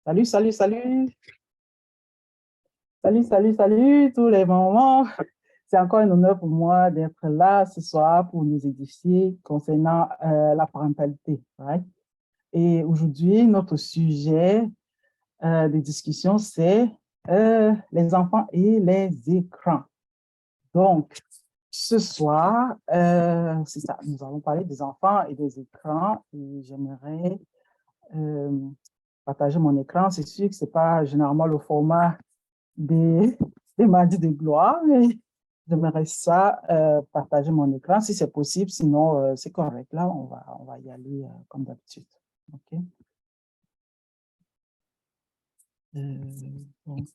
Salut, salut, salut. Salut, salut, salut, tous les moments. C'est encore un honneur pour moi d'être là ce soir pour nous édifier concernant la parentalité. Right? Et aujourd'hui, notre sujet de discussion, c'est les enfants et les écrans. Donc, ce soir, c'est ça, nous allons parler des enfants et des écrans. Et j'aimerais euh, partager mon écran. C'est sûr que ce n'est pas généralement le format des, des mardis de gloire, mais j'aimerais ça partager mon écran si c'est possible. Sinon, c'est correct. Là, on va y aller comme d'habitude. OK? Donc,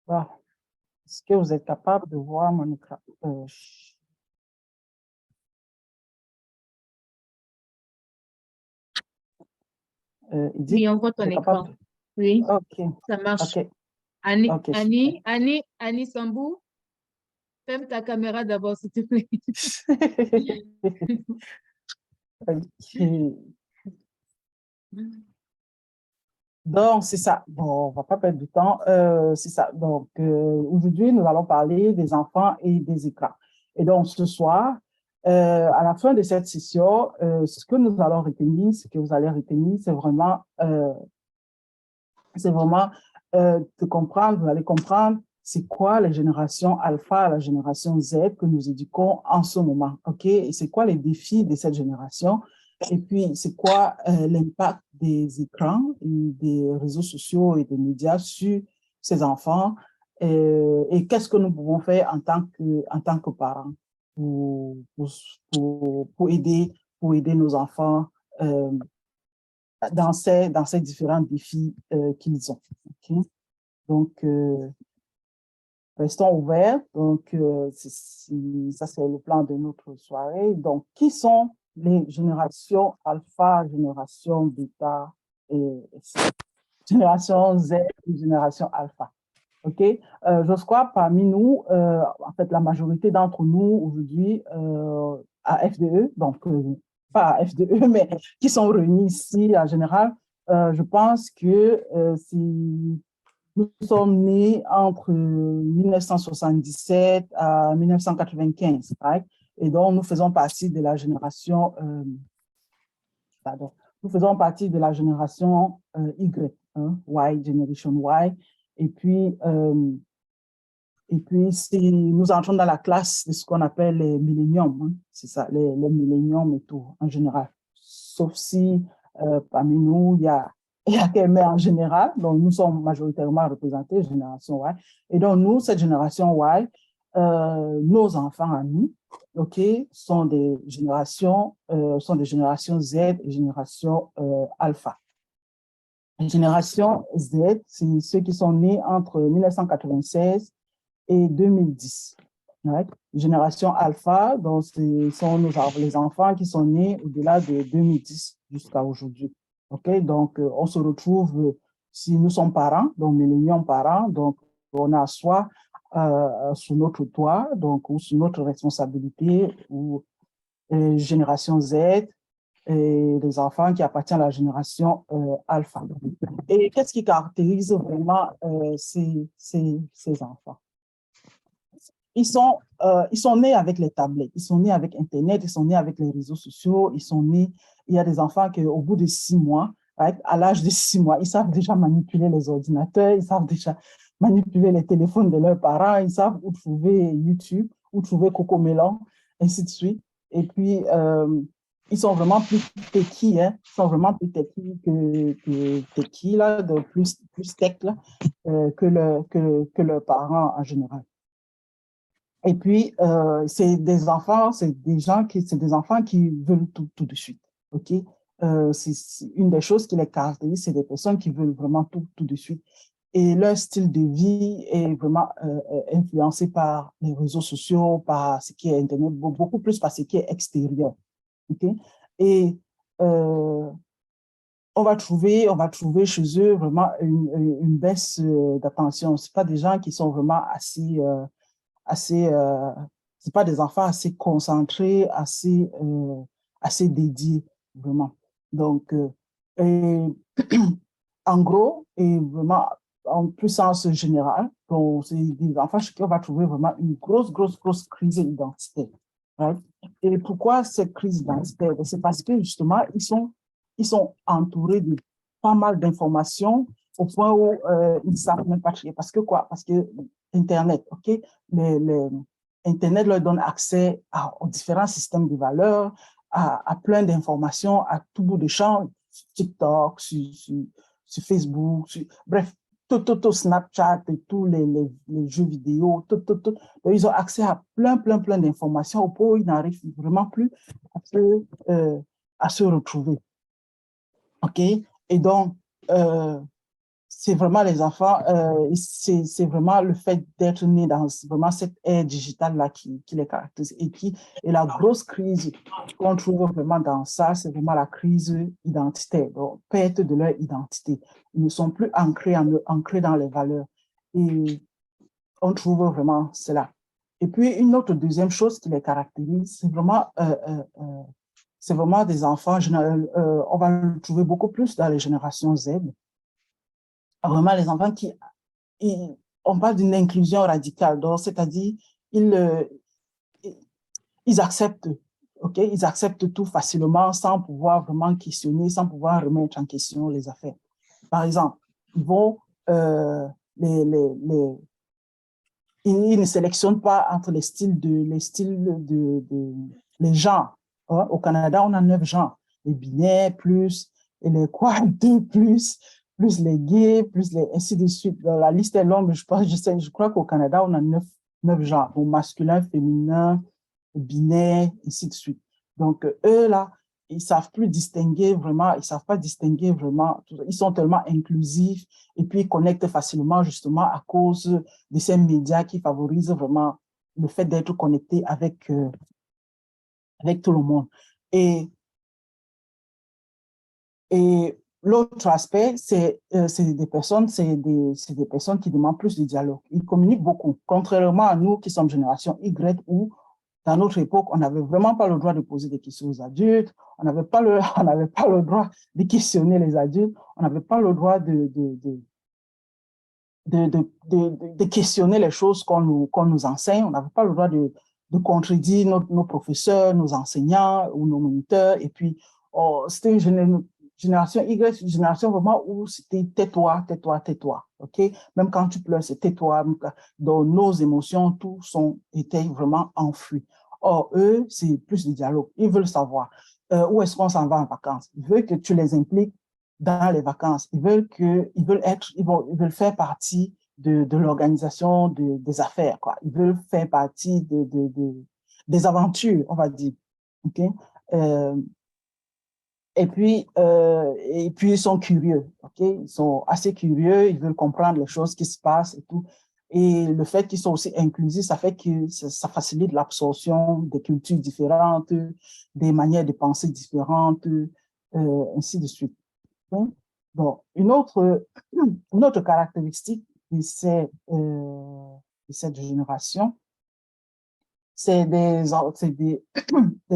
voilà. Est-ce que vous êtes capable de voir mon écran? Edith, Oui, on voit ton vous êtes écran. capable? Oui, OK. ça marche. OK. Annie, OK, Annie, Annie, Annie Sambou, ferme ta caméra d'abord, s'il te plaît. OK. Donc, c'est ça. Bon, on va pas perdre du temps. C'est ça. Donc, aujourd'hui, nous allons parler des enfants et des écrans. Et donc, ce soir, à la fin de cette session, ce que nous allons retenir, ce que vous allez retenir, c'est vraiment de comprendre, vous allez comprendre c'est quoi la génération alpha, la génération Z que nous éduquons en ce moment, OK? Et c'est quoi les défis de cette génération? Et puis, c'est quoi l'impact des écrans, et des réseaux sociaux et des médias sur ces enfants? Et qu'est-ce que nous pouvons faire en tant que parents pour, pour aider nos enfants dans ces différents défis qu'ils ont. Okay? Donc, restons ouverts. Donc, ça, c'est le plan de notre soirée. Donc, qui sont les générations alpha, génération bêta et génération Z et génération alpha? OK? Je crois parmi nous, en fait, la majorité d'entre nous aujourd'hui à FDE, donc pas à FDE, mais qui sont réunis ici en général, je pense que si nous sommes nés entre 1977 à 1995, right? Et donc nous faisons partie de la génération, pardon, nous faisons partie de la génération Y, hein, Y, Generation Y. Et puis, si nous entrons dans la classe de ce qu'on appelle les milléniums, hein, c'est ça, les milléniums et tout, en général. Sauf si parmi nous, il y a quelqu'un en général, donc nous sommes majoritairement représentés, génération Y. Et donc, nous, cette génération Y, nos enfants à nous, OK, sont des générations Z et génération alpha. La génération Z, c'est ceux qui sont nés entre 1996 et 2010. Right? Génération alpha, donc ce sont les enfants qui sont nés au-delà de 2010 jusqu'à aujourd'hui. Okay? Donc, on se retrouve, si nous sommes parents, donc milléniaux parents, donc on a soit sous notre toit, donc, ou sous notre responsabilité, ou génération Z, et les enfants qui appartiennent à la génération alpha. Et qu'est-ce qui caractérise vraiment ces enfants? Ils sont nés avec les tablettes, ils sont nés avec Internet, ils sont nés avec les réseaux sociaux, il y a des enfants qui, au bout de 6 mois, right, à l'âge de 6 mois, ils savent déjà manipuler les ordinateurs, ils savent déjà manipuler les téléphones de leurs parents, ils savent où trouver YouTube, où trouver Cocomelon, ainsi de suite. Et puis, ils sont vraiment plus techy, hein, ils sont vraiment plus techy que techy, là, plus tech là, que leurs parents en général. Et puis, c'est des enfants qui veulent tout de suite. OK? C'est une des choses qui les caractérise, c'est des personnes qui veulent vraiment tout de suite. Et leur style de vie est vraiment influencé par les réseaux sociaux, par ce qui est Internet, beaucoup plus par ce qui est extérieur. OK? Et on va trouver chez eux vraiment une baisse d'attention. Ce pas des gens qui sont vraiment assez c'est pas des enfants assez concentrés, assez dédiés, vraiment. Donc, et, en gros, et vraiment en puissance générale, donc c'est des enfants chez qui on va trouver vraiment une grosse crise identitaire. Right? Et pourquoi cette crise identitaire? C'est parce que justement, ils sont entourés de pas mal d'informations au point où ils ne savent même pas trier. Parce que quoi? Parce que Internet, OK? Internet leur donne accès aux différents systèmes de valeurs, à plein d'informations, à tout bout de champ, sur TikTok, sur Facebook, bref, tout, Snapchat et tous les jeux vidéo, tout. Donc, ils ont accès à plein d'informations au point où ils n'arrivent vraiment plus à se retrouver. OK? Et donc, c'est vraiment les enfants, c'est vraiment le fait d'être né dans vraiment cette ère digitale-là qui les caractérise. Et la grosse crise qu'on trouve vraiment dans ça, c'est vraiment la crise identitaire, donc perte de leur identité. Ils ne sont plus ancrés dans les valeurs. Et on trouve vraiment cela. Et puis, une autre deuxième chose qui les caractérise, c'est vraiment des enfants, on va le trouver beaucoup plus dans les générations Z, vraiment les enfants on parle d'une inclusion radicale, donc c'est-à-dire ils, ils acceptent, ok, ils acceptent tout facilement sans pouvoir vraiment questionner, sans pouvoir remettre en question les affaires. Par exemple, ils vont ils ne sélectionnent pas entre les les genres. Hein. Au Canada, on a 9 genres. Les binaires, plus, et les quad, plus les gays, ainsi de suite. La liste est longue, je crois qu'au Canada, on a 9 genres. Donc, masculin, féminin, binaire, ainsi de suite. Donc, eux, là, ils savent plus distinguer vraiment, ils savent pas distinguer vraiment. Ils sont tellement inclusifs et puis ils connectent facilement justement à cause de ces médias qui favorisent vraiment le fait d'être connecté avec tout le monde. Et l'autre aspect, c'est des personnes qui demandent plus de dialogue. Ils communiquent beaucoup, contrairement à nous qui sommes génération Y où dans notre époque, on n'avait vraiment pas le droit de poser des questions aux adultes, on n'avait pas le droit de questionner les adultes, on n'avait pas le droit de questionner les choses qu'on nous enseigne, on n'avait pas le droit de contredire nos professeurs, nos enseignants ou nos moniteurs. Et puis, c'était une génération Y, une génération vraiment où c'était tais-toi, OK? Même quand tu pleures, c'est tais-toi. Donc, nos émotions, étaient vraiment enfouis. Or, eux, c'est plus du dialogue. Ils veulent savoir où est-ce qu'on s'en va en vacances. Ils veulent que tu les impliques dans les vacances. Ils veulent faire partie de l'organisation des affaires, quoi. Ils veulent faire partie des aventures, on va dire. OK? Euh, et puis, ils sont curieux, OK? Ils sont assez curieux, ils veulent comprendre les choses qui se passent et tout. Et le fait qu'ils sont aussi inclusifs, ça fait que ça facilite l'absorption des cultures différentes, des manières de penser différentes, ainsi de suite. Bon, une autre caractéristique de cette génération, c'est des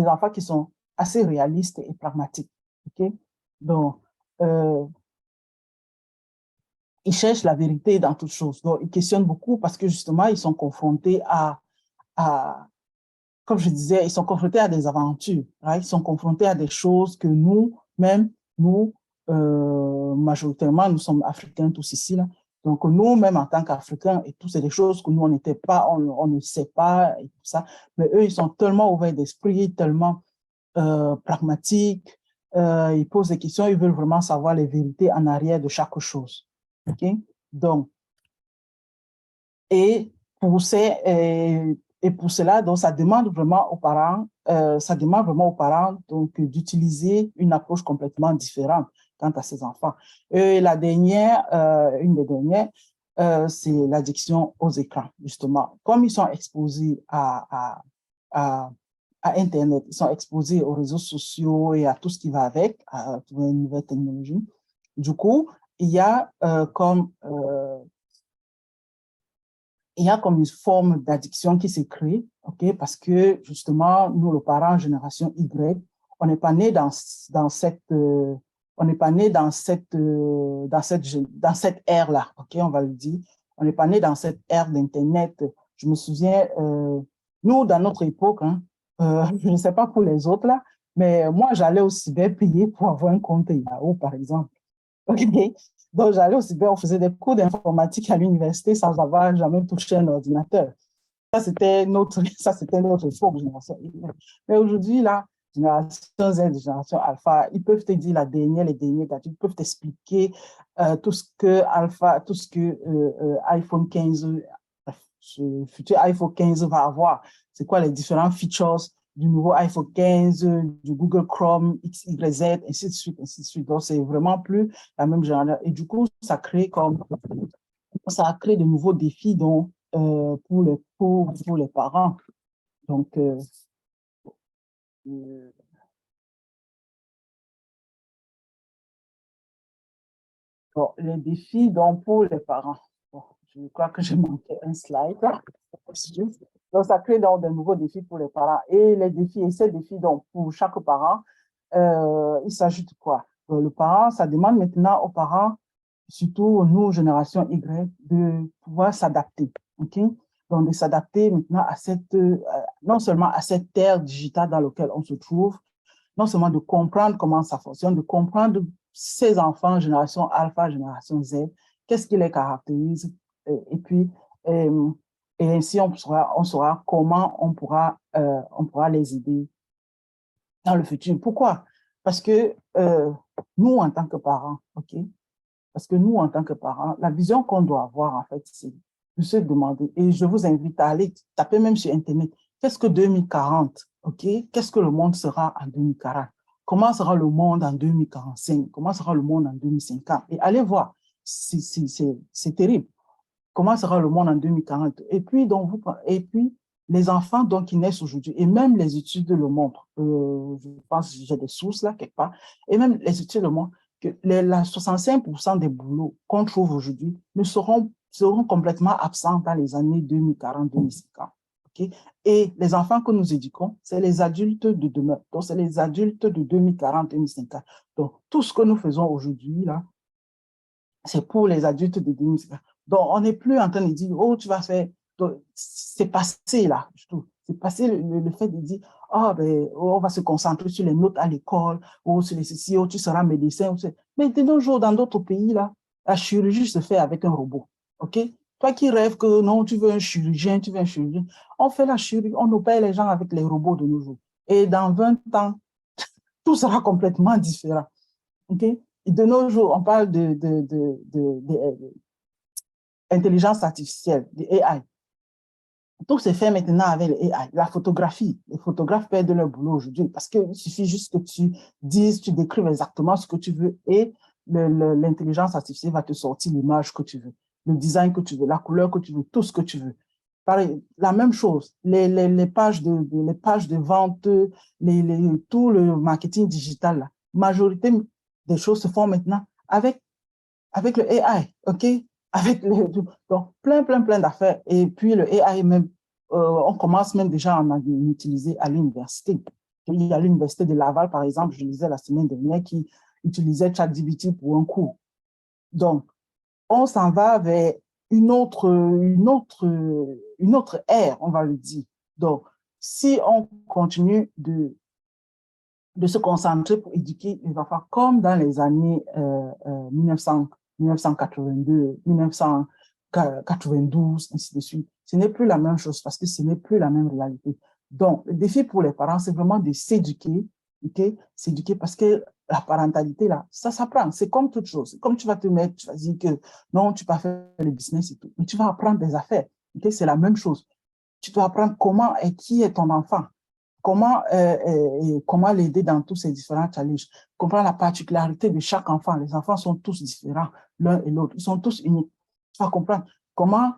enfants qui sont assez réalistes et pragmatiques. Okay? Donc, ils cherchent la vérité dans toutes choses. Donc, ils questionnent beaucoup parce que justement, ils sont confrontés comme je disais, ils sont confrontés à des aventures. Right? Ils sont confrontés à des choses que nous, majoritairement, nous sommes Africains tous ici, là. Donc, nous-mêmes, en tant qu'Africains, et tout, c'est des choses que nous, on n'était pas, on ne sait pas, et tout ça. Mais eux, ils sont tellement ouverts d'esprit, tellement pragmatiques, ils posent des questions, ils veulent vraiment savoir les vérités en arrière de chaque chose. OK? Donc, et pour cela, donc, ça demande vraiment aux parents, donc, d'utiliser une approche complètement différente quant à ces enfants. Et une des dernières, c'est l'addiction aux écrans, justement. Comme ils sont exposés à Internet, ils sont exposés aux réseaux sociaux et à tout ce qui va avec, à toutes les nouvelles technologies. Du coup, il y a comme une forme d'addiction qui s'est créée, OK? Parce que, justement, nous, les parents, génération Y, on n'est pas né dans cette, on n'est pas né dans cette ère-là, OK? On va le dire. On n'est pas né dans cette ère d'Internet. Je me souviens, nous, dans notre époque, hein, je ne sais pas pour les autres, là, mais moi, j'allais au cyber payer pour avoir un compte Yahoo, par exemple. OK? Donc, j'allais au cyber, on faisait des cours d'informatique à l'université sans avoir jamais touché un ordinateur. Ça, c'était notre époque, génération Y. Mais aujourd'hui, là, génération Z, génération Alpha, ils peuvent te dire les derniers gadgets, ils peuvent t'expliquer tout ce que Alpha, tout ce que iPhone 15, ce futur iPhone 15 va avoir. C'est quoi les différents features du nouveau iPhone 15, du Google Chrome, X, Y, Z, ainsi de suite, ainsi de suite. Donc, c'est vraiment plus la même génération. Et du coup, ça crée de nouveaux défis pour les parents. Donc, bon, les défis donc, pour les parents. Bon, je crois que j'ai manqué un slide. Donc, ça crée donc de nouveaux défis pour les parents. Et ces défis, donc, pour chaque parent, il s'agit de quoi? Le parent, ça demande maintenant aux parents, surtout nous, génération Y, de pouvoir s'adapter. OK? Donc, de s'adapter maintenant à non seulement à cette ère digitale dans laquelle on se trouve, non seulement de comprendre comment ça fonctionne, de comprendre ces enfants, génération alpha, génération Z, qu'est-ce qui les caractérise, et puis, et ainsi on saura comment on pourra les aider dans le futur. Pourquoi? Parce que nous, en tant que parents, OK? Parce que nous, en tant que parents, la vision qu'on doit avoir, en fait, c'est de se demander, et je vous invite à aller taper même sur Internet, qu'est-ce que 2040, OK? Qu'est-ce que le monde sera en 2040? Comment sera le monde en 2045? Comment sera le monde en 2050? Et allez voir, c'est terrible. Comment sera le monde en 2040? Et puis, les enfants donc, qui naissent aujourd'hui, et même les études le montrent, je pense que j'ai des sources là quelque part, et même les études le montrent, que 65% des boulots qu'on trouve aujourd'hui seront complètement absents dans les années 2040-2050. Okay? Et les enfants que nous éduquons, c'est les adultes de demain. Donc, c'est les adultes de 2040-2050. Donc, tout ce que nous faisons aujourd'hui, là, c'est pour les adultes de 2050. Donc, on n'est plus en train de dire, oh, tu vas faire. C'est passé, là, je trouve. C'est passé le fait de dire, oh, ben, on va se concentrer sur les notes à l'école, ou sur les ceci, ou tu seras médecin. Mais de nos jours, dans d'autres pays, là, la chirurgie se fait avec un robot. OK? Toi qui rêves que non, tu veux un chirurgien, on fait la chirurgie, on opère les gens avec les robots de nos jours. Et dans 20 ans, tout sera complètement différent. OK? Et de nos jours, on parle d'intelligence artificielle, de AI. Tout se fait maintenant avec l'AI. La photographie, les photographes perdent leur boulot aujourd'hui parce qu'il suffit juste que tu décrives exactement ce que tu veux et l'intelligence artificielle va te sortir l'image que tu veux, le design que tu veux, la couleur que tu veux, tout ce que tu veux. Pareil, la même chose, les pages de vente, tout le marketing digital, la majorité des choses se font maintenant avec le AI, OK? Donc, plein d'affaires. Et puis, le AI, même, on commence même déjà à en utiliser à l'université. Il y a l'université de Laval, par exemple, je lisais la semaine dernière, qui utilisait ChatGPT pour un cours. Donc, on s'en va vers une autre ère, on va le dire. Donc, si on continue de se concentrer pour éduquer les enfants comme dans les années 1982, 1992, ainsi de suite. Ce n'est plus la même chose parce que ce n'est plus la même réalité. Donc, le défi pour les parents, c'est vraiment de s'éduquer, okay? S'éduquer parce que la parentalité, là, ça s'apprend. C'est comme toute chose. Comme tu vas te mettre, tu vas dire que non, tu vas faire le business et tout, mais tu vas apprendre des affaires. Okay? C'est la même chose. Tu dois apprendre comment et qui est ton enfant. Comment l'aider dans tous ces différents challenges, comprendre la particularité de chaque enfant. Les enfants sont tous différents l'un et l'autre, ils sont tous uniques. Tu vas comprendre comment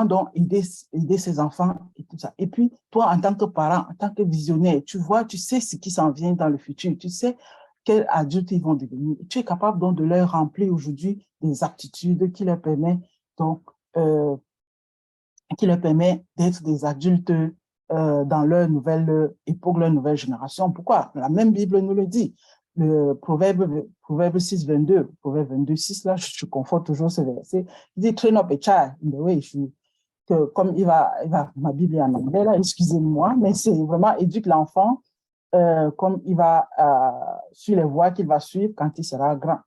donc aider ces enfants et tout ça. Et puis, toi, en tant que parent, en tant que visionnaire, tu vois, tu sais ce qui s'en vient dans le futur, tu sais quels adultes ils vont devenir. Tu es capable donc de leur remplir aujourd'hui des aptitudes qui leur permettent donc, qui leur permet d'être des adultes dans leur nouvelle époque, leur nouvelle génération. Pourquoi? La même Bible nous le dit. Le Proverbe 6, 22, Proverbe 22, 6, là, je confonds toujours ce verset. Il dit, train up a child in the way. Que comme ma Bible est en anglais, là, excusez-moi, mais c'est vraiment éduque l'enfant comme il va sur les voies qu'il va suivre quand il sera grand.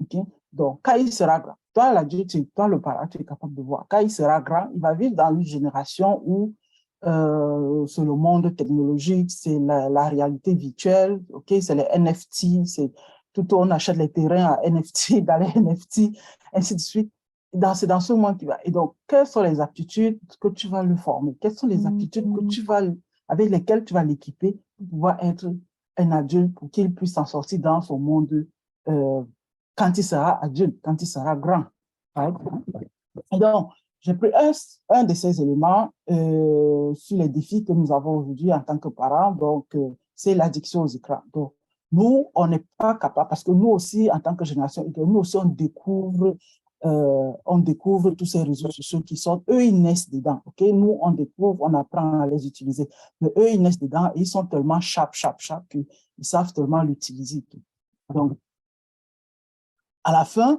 Okay? Donc, quand il sera grand, toi, l'adulte, toi, le parent, tu es capable de voir. Quand il sera grand, il va vivre dans une génération où c'est le monde technologique, c'est la réalité virtuelle, okay? C'est les NFT, c'est tout on achète les terrains à NFT, dans les NFT, ainsi de suite. C'est dans ce monde qu'il va. Et donc, quelles sont les aptitudes que tu vas lui former? Quelles sont les aptitudes que tu vas, avec lesquelles tu vas l'équiper pour pouvoir être un adulte, pour qu'il puisse s'en sortir dans son monde quand il sera adulte, quand il sera grand. Right? Et donc, j'ai pris un de ces éléments sur les défis que nous avons aujourd'hui en tant que parents. Donc, c'est l'addiction aux écrans. Donc, nous, on n'est pas capable, parce que nous aussi, en tant que génération, nous aussi, on découvre tous ces réseaux sociaux qui sortent. Eux, ils naissent dedans. Okay? Nous, on découvre, on apprend à les utiliser. Mais eux, ils naissent dedans et ils sont tellement sharp qu'ils savent tellement l'utiliser. Donc, à la fin,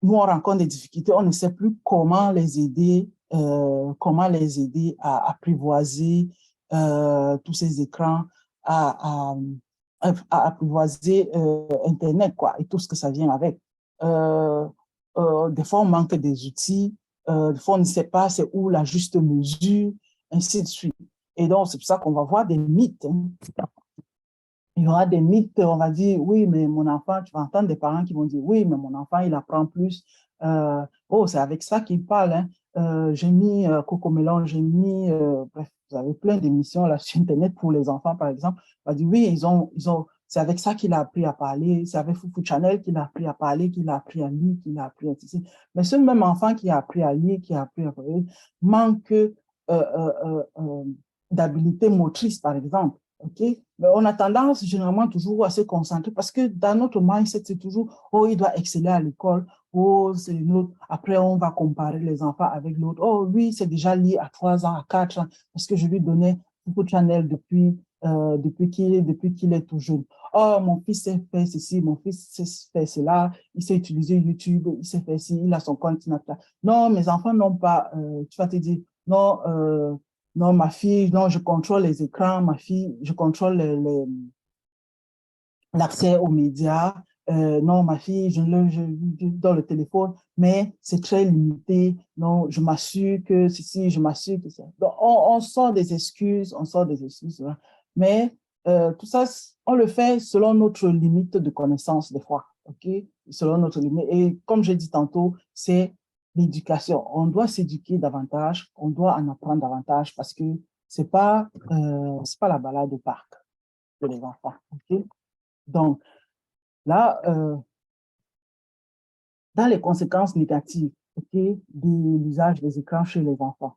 nous, on rencontre des difficultés, on ne sait plus comment les aider à apprivoiser tous ces écrans, à apprivoiser Internet, quoi, et tout ce que ça vient avec. Des fois, on manque des outils, des fois, on ne sait pas c'est où la juste mesure, ainsi de suite. Et donc, c'est pour ça qu'on va voir des mythes. Hein. Il y aura des mythes, on va dire, oui, mais mon enfant, tu vas entendre des parents qui vont dire, oui, mais mon enfant, il apprend plus. Oh, c'est avec ça qu'il parle. Hein. J'ai mis Cocomelon, j'ai mis, bref, vous avez plein d'émissions là sur Internet pour les enfants, par exemple. On va dire, oui, c'est avec ça qu'il a appris à parler, c'est avec Foufou Channel qu'il a appris à parler, qu'il a appris à lire, qu'il a appris à tisser. Mais ce même enfant qui a appris à lire, qui a appris à parler, manque d'habilité motrice, par exemple. Okay? Mais on a tendance généralement toujours à se concentrer parce que dans notre mindset, c'est toujours, oh, il doit exceller à l'école, oh, c'est une autre. Après, on va comparer les enfants avec l'autre. Oh, lui, c'est déjà lié à 3 ans, à 4 ans, parce que je lui donnais beaucoup de channel depuis qu'il est tout jeune. Oh, mon fils sait faire ceci, mon fils sait faire cela, il sait utiliser YouTube, il sait faire ci, il a son compte Snapchat. Non, mes enfants n'ont pas, tu vas te dire, non, non, ma fille, non, je contrôle les écrans, ma fille, je contrôle l'accès aux médias. Non, ma fille, je dans le téléphone, mais c'est très limité. Non, je m'assure que ceci, je m'assure que ça. Donc, on sort des excuses, hein. Mais tout ça, on le fait selon notre limite de connaissance des fois, ok? Selon notre limite. Et comme j'ai dit tantôt, c'est l'éducation. On doit s'éduquer davantage, on doit en apprendre davantage parce que c'est pas la balade au parc pour les enfants, ok? Donc, là, dans les conséquences négatives, okay, de l'usage des écrans chez les enfants,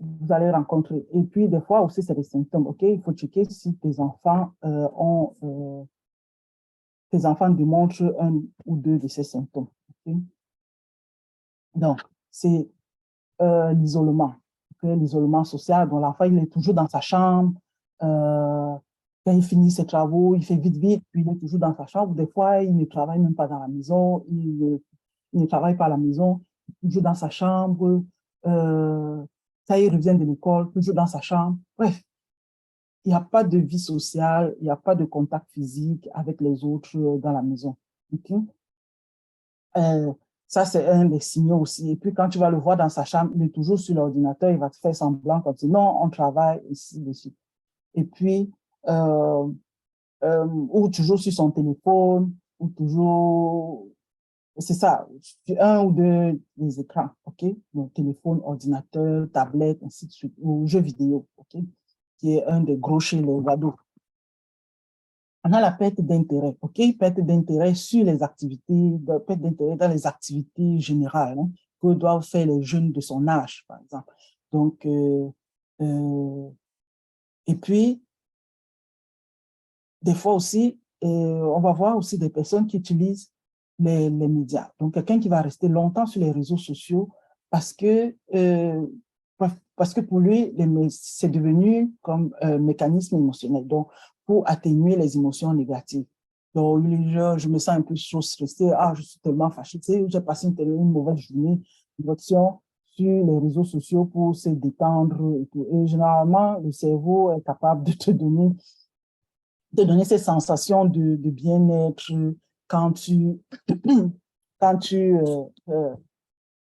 vous allez rencontrer, et puis des fois aussi c'est des symptômes, ok, il faut checker si tes enfants démontrent un ou deux de ces symptômes. Okay? Donc, c'est l'isolement, okay, l'isolement social, dont l'enfant il est toujours dans sa chambre, quand il finit ses travaux, il fait vite, vite, puis il est toujours dans sa chambre. Des fois, il ne travaille même pas dans la maison, il ne travaille pas à la maison, toujours dans sa chambre. Ça, il revient de l'école, toujours dans sa chambre. Bref, il n'y a pas de vie sociale, il n'y a pas de contact physique avec les autres dans la maison. Okay? Ça, c'est un des signaux aussi. Et puis, quand tu vas le voir dans sa chambre, il est toujours sur l'ordinateur, il va te faire semblant comme si, non, on travaille ici, dessus. Et puis, ou toujours sur son téléphone, ou toujours, c'est ça, un ou deux des écrans, ok? Donc, téléphone, ordinateur, tablette, ainsi de suite, ou jeux vidéo, ok? Qui est un des gros chez les ados. On a la perte d'intérêt, ok? Perte d'intérêt sur les activités, perte d'intérêt dans les activités générales, hein, que doivent faire les jeunes de son âge, par exemple. Donc, et puis, des fois aussi, on va voir aussi des personnes qui utilisent les médias. Donc, quelqu'un qui va rester longtemps sur les réseaux sociaux parce que parce que pour lui, c'est devenu comme un mécanisme émotionnel, donc pour atténuer les émotions négatives. Donc, je me sens un peu stressée, je suis tellement fâchée, j'ai passé une mauvaise journée, direction sur les réseaux sociaux pour se détendre et tout. Et généralement, le cerveau est capable de te donner ces sensations de bien-être quand tu, quand tu,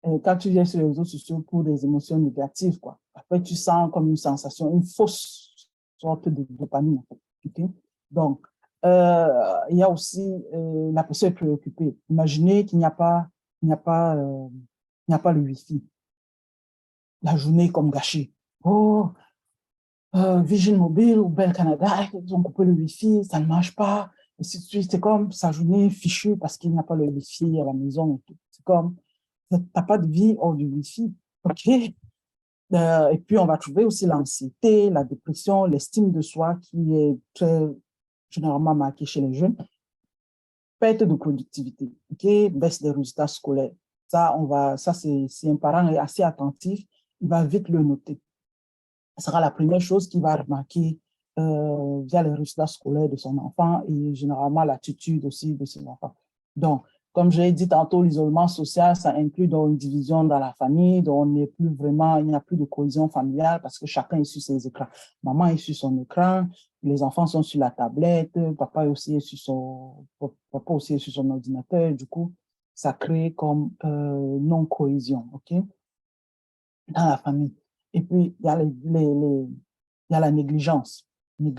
quand tu viens sur les réseaux sociaux pour des émotions négatives, quoi. Après, tu sens comme une sensation, une fausse sorte de dopamine, en fait. Okay? Donc, il y a aussi la personne préoccupée. Imaginez qu'il n'y a pas, il n'y a pas, il n'y a pas le Wi-Fi. La journée est comme gâchée. Oh, Virgin Mobile ou Bell Canada, ils ont coupé le Wi-Fi, ça ne marche pas. Et c'est comme sa journée fichue parce qu'il n'y a pas le Wi-Fi à la maison. C'est comme, tu n'as pas de vie hors du Wi-Fi. OK? Et puis, on va trouver aussi l'anxiété, la dépression, l'estime de soi qui est très généralement marquée chez les jeunes. Perte de productivité, OK? Baisse des résultats scolaires. Ça, si un parent est assez attentif, il va vite le noter. Ce sera la première chose qu'il va remarquer via les résultats scolaires de son enfant et généralement l'attitude aussi de ses enfants. Donc, comme j'ai dit tantôt, l'isolement social, ça inclut donc une division dans la famille, donc il n'y a plus de cohésion familiale parce que chacun est sur ses écrans. Maman est sur son écran, les enfants sont sur la tablette, papa aussi est sur son ordinateur. Du coup, ça crée comme non-cohésion, OK, dans la famille. Et puis, il y a il y a la négligence des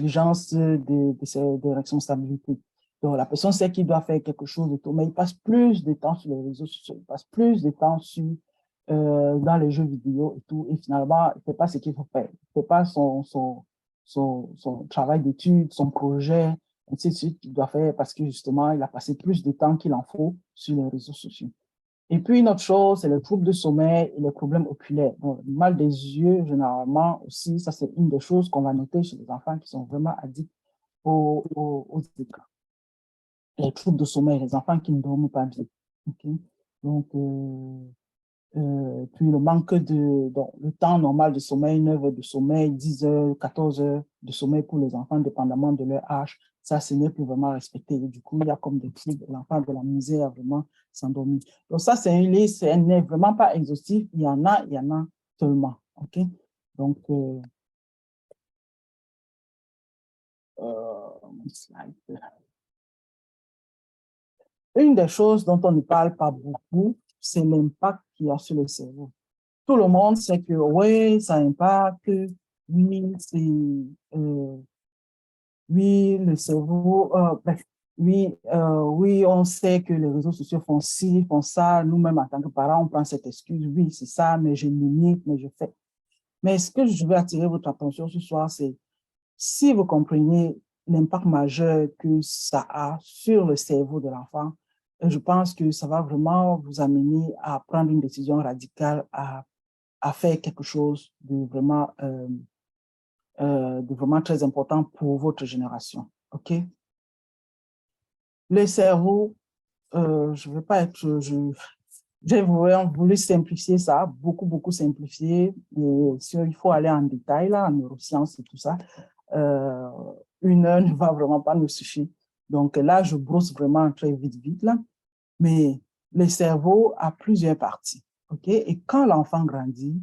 responsabilités. Donc, la personne sait qu'il doit faire quelque chose de tout, mais il passe plus de temps sur les réseaux sociaux, il passe plus de temps dans les jeux vidéo et tout, et finalement, il ne fait pas ce qu'il faut faire. Il ne fait pas son travail d'étude, son projet, ainsi de suite, qu'il doit faire parce que justement, il a passé plus de temps qu'il en faut sur les réseaux sociaux. Et puis, une autre chose, c'est les troubles de sommeil et les problèmes oculaires. Donc, le mal des yeux, généralement, aussi, ça, c'est une des choses qu'on va noter chez les enfants qui sont vraiment addicts aux écrans. Les troubles de sommeil, les enfants qui ne dorment pas bien. Okay? Donc, puis le manque donc, le temps normal de sommeil, 9 heures de sommeil, 10 heures, 14 heures de sommeil pour les enfants, dépendamment de leur âge, ça, ce n'est plus vraiment respecté. Et du coup, il y a comme des troubles, l'enfant de la misère a vraiment s'endormir. Donc ça, c'est une liste, elle n'est vraiment pas exhaustive. Il y en a seulement. OK? Donc, slide. Une des choses dont on ne parle pas beaucoup, c'est l'impact qu'il y a sur le cerveau. Tout le monde sait que oui, ça impacte, oui, oui, le cerveau, bref, oui, on sait que les réseaux sociaux font ci, font ça. Nous-mêmes, en tant que parents, on prend cette excuse. Oui, c'est ça, mais je limite, mais je fais. Mais ce que je veux attirer votre attention ce soir, c'est si vous comprenez l'impact majeur que ça a sur le cerveau de l'enfant, je pense que ça va vraiment vous amener à prendre une décision radicale, à faire quelque chose de vraiment très important pour votre génération. OK? Le cerveau, je ne vais pas être... J'ai voulu simplifier ça, beaucoup simplifier. Et si il faut aller en détail, là, en neurosciences et tout ça, une heure ne va vraiment pas nous suffire. Donc là, je brosse vraiment très vite, là. Mais le cerveau a plusieurs parties. OK? Et quand l'enfant grandit,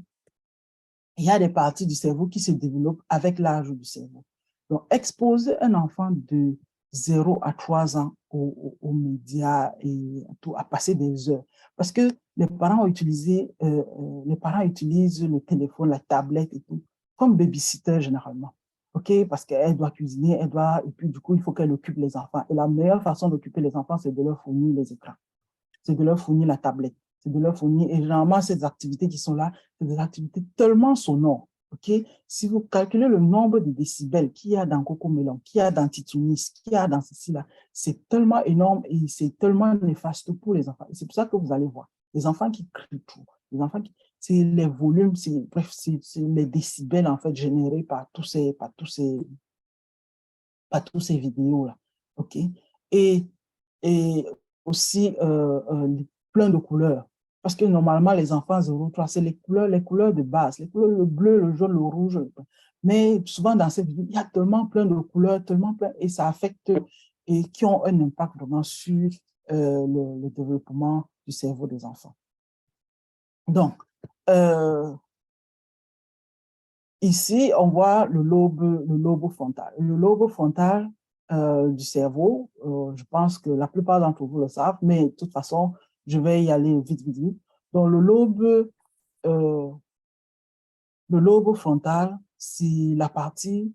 il y a des parties du cerveau qui se développent avec l'âge du cerveau. Donc, exposer un enfant de 0 à 3 ans aux médias et à passer des heures. Parce que les parents utilisent le téléphone, la tablette et tout, comme babysitter généralement. OK? Parce qu'elle doit cuisiner, et puis du coup, il faut qu'elle occupe les enfants. Et la meilleure façon d'occuper les enfants, c'est de leur fournir les écrans, c'est de leur fournir la tablette, c'est de leur fournir, et généralement, ces activités qui sont là, c'est des activités tellement sonores, OK? Si vous calculez le nombre de décibels qu'il y a dans Cocomelon, qu'il y a dans Titounis, qu'il y a dans ceci-là, c'est tellement énorme et c'est tellement néfaste pour les enfants. Et c'est pour ça que vous allez voir, les enfants qui crient tout, les enfants qui, c'est les volumes, bref, c'est les décibels, en fait, générés par tous ces vidéos-là, OK? Et aussi plein de couleurs. parce que normalement, les enfants 0,3, c'est les couleurs de base, les couleurs, le bleu, le jaune, le rouge. Mais souvent, dans cette vidéo, il y a tellement plein de couleurs, tellement plein, et ça affecte, et qui ont un impact vraiment sur le développement du cerveau des enfants. Donc, ici, on voit le lobe frontal. Le lobe frontal du cerveau, je pense que la plupart d'entre vous le savent, mais de toute façon, je vais y aller vite, vite, vite. Donc, le lobe frontal, c'est la partie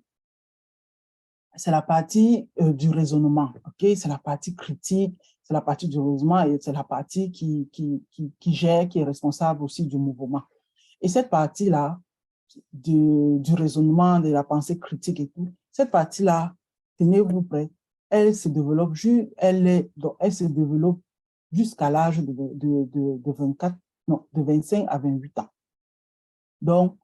du raisonnement, ok? C'est la partie critique, c'est la partie du raisonnement et c'est la partie qui gère, qui est responsable aussi du mouvement. Et cette partie-là, du raisonnement, de la pensée critique et tout, cette partie-là, tenez-vous prêts, elle se développe, elle se développe jusqu'à l'âge de 24, non, de 25 à 28 ans. Donc,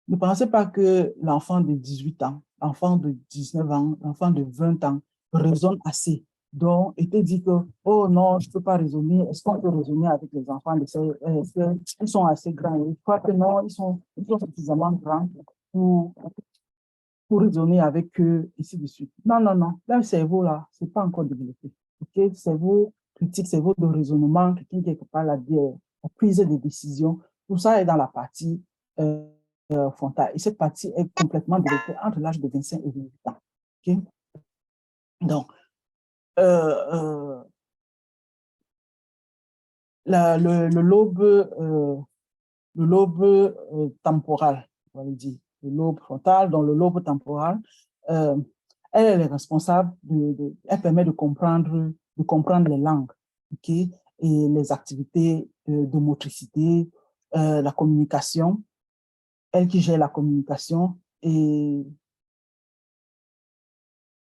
ne pensez pas que l'enfant de 18 ans, l'enfant de 19 ans, l'enfant de 20 ans raisonne assez. Donc, il te dit que, oh non, je ne peux pas raisonner. Est-ce qu'on peut raisonner avec les enfants de ils sont assez grands? Je crois que non, ils sont suffisamment grands pour raisonner avec eux, ainsi de suite. Non, non, non. Là, le cerveau, là, ce n'est pas encore développé. OK? Cerveau critique, cerveau de raisonnement, qui quelque part la prise de décision, tout ça est dans la partie frontale. Et cette partie est complètement développée entre l'âge de 25 et 28 ans. OK? Donc, le lobe temporal, on va le dire, le lobe frontal, dans le lobe temporal, elle est responsable elle permet de comprendre les langues, ok, et les activités de motricité, la communication, elle qui gère la communication et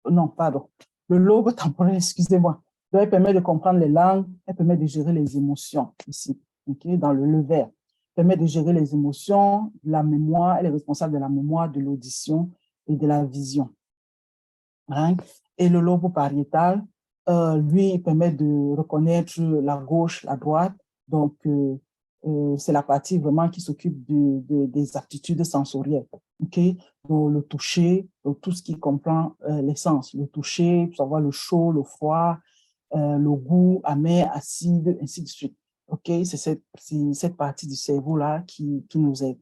non, pardon, le lobe temporel, excusez-moi, elle permet de comprendre les langues, elle permet de gérer les émotions ici, ok, dans le vert. Permet de gérer les émotions, la mémoire, elle est responsable de la mémoire, de l'audition et de la vision. Hein? Et le lobe pariétal, lui, il permet de reconnaître la gauche, la droite. Donc, c'est la partie vraiment qui s'occupe des aptitudes sensorielles. Okay? Donc, le toucher, donc tout ce qui comprend les sens. Le toucher, pour savoir le chaud, le froid, le goût, amer, acide, ainsi de suite. Okay? C'est cette partie du cerveau-là qui nous aide.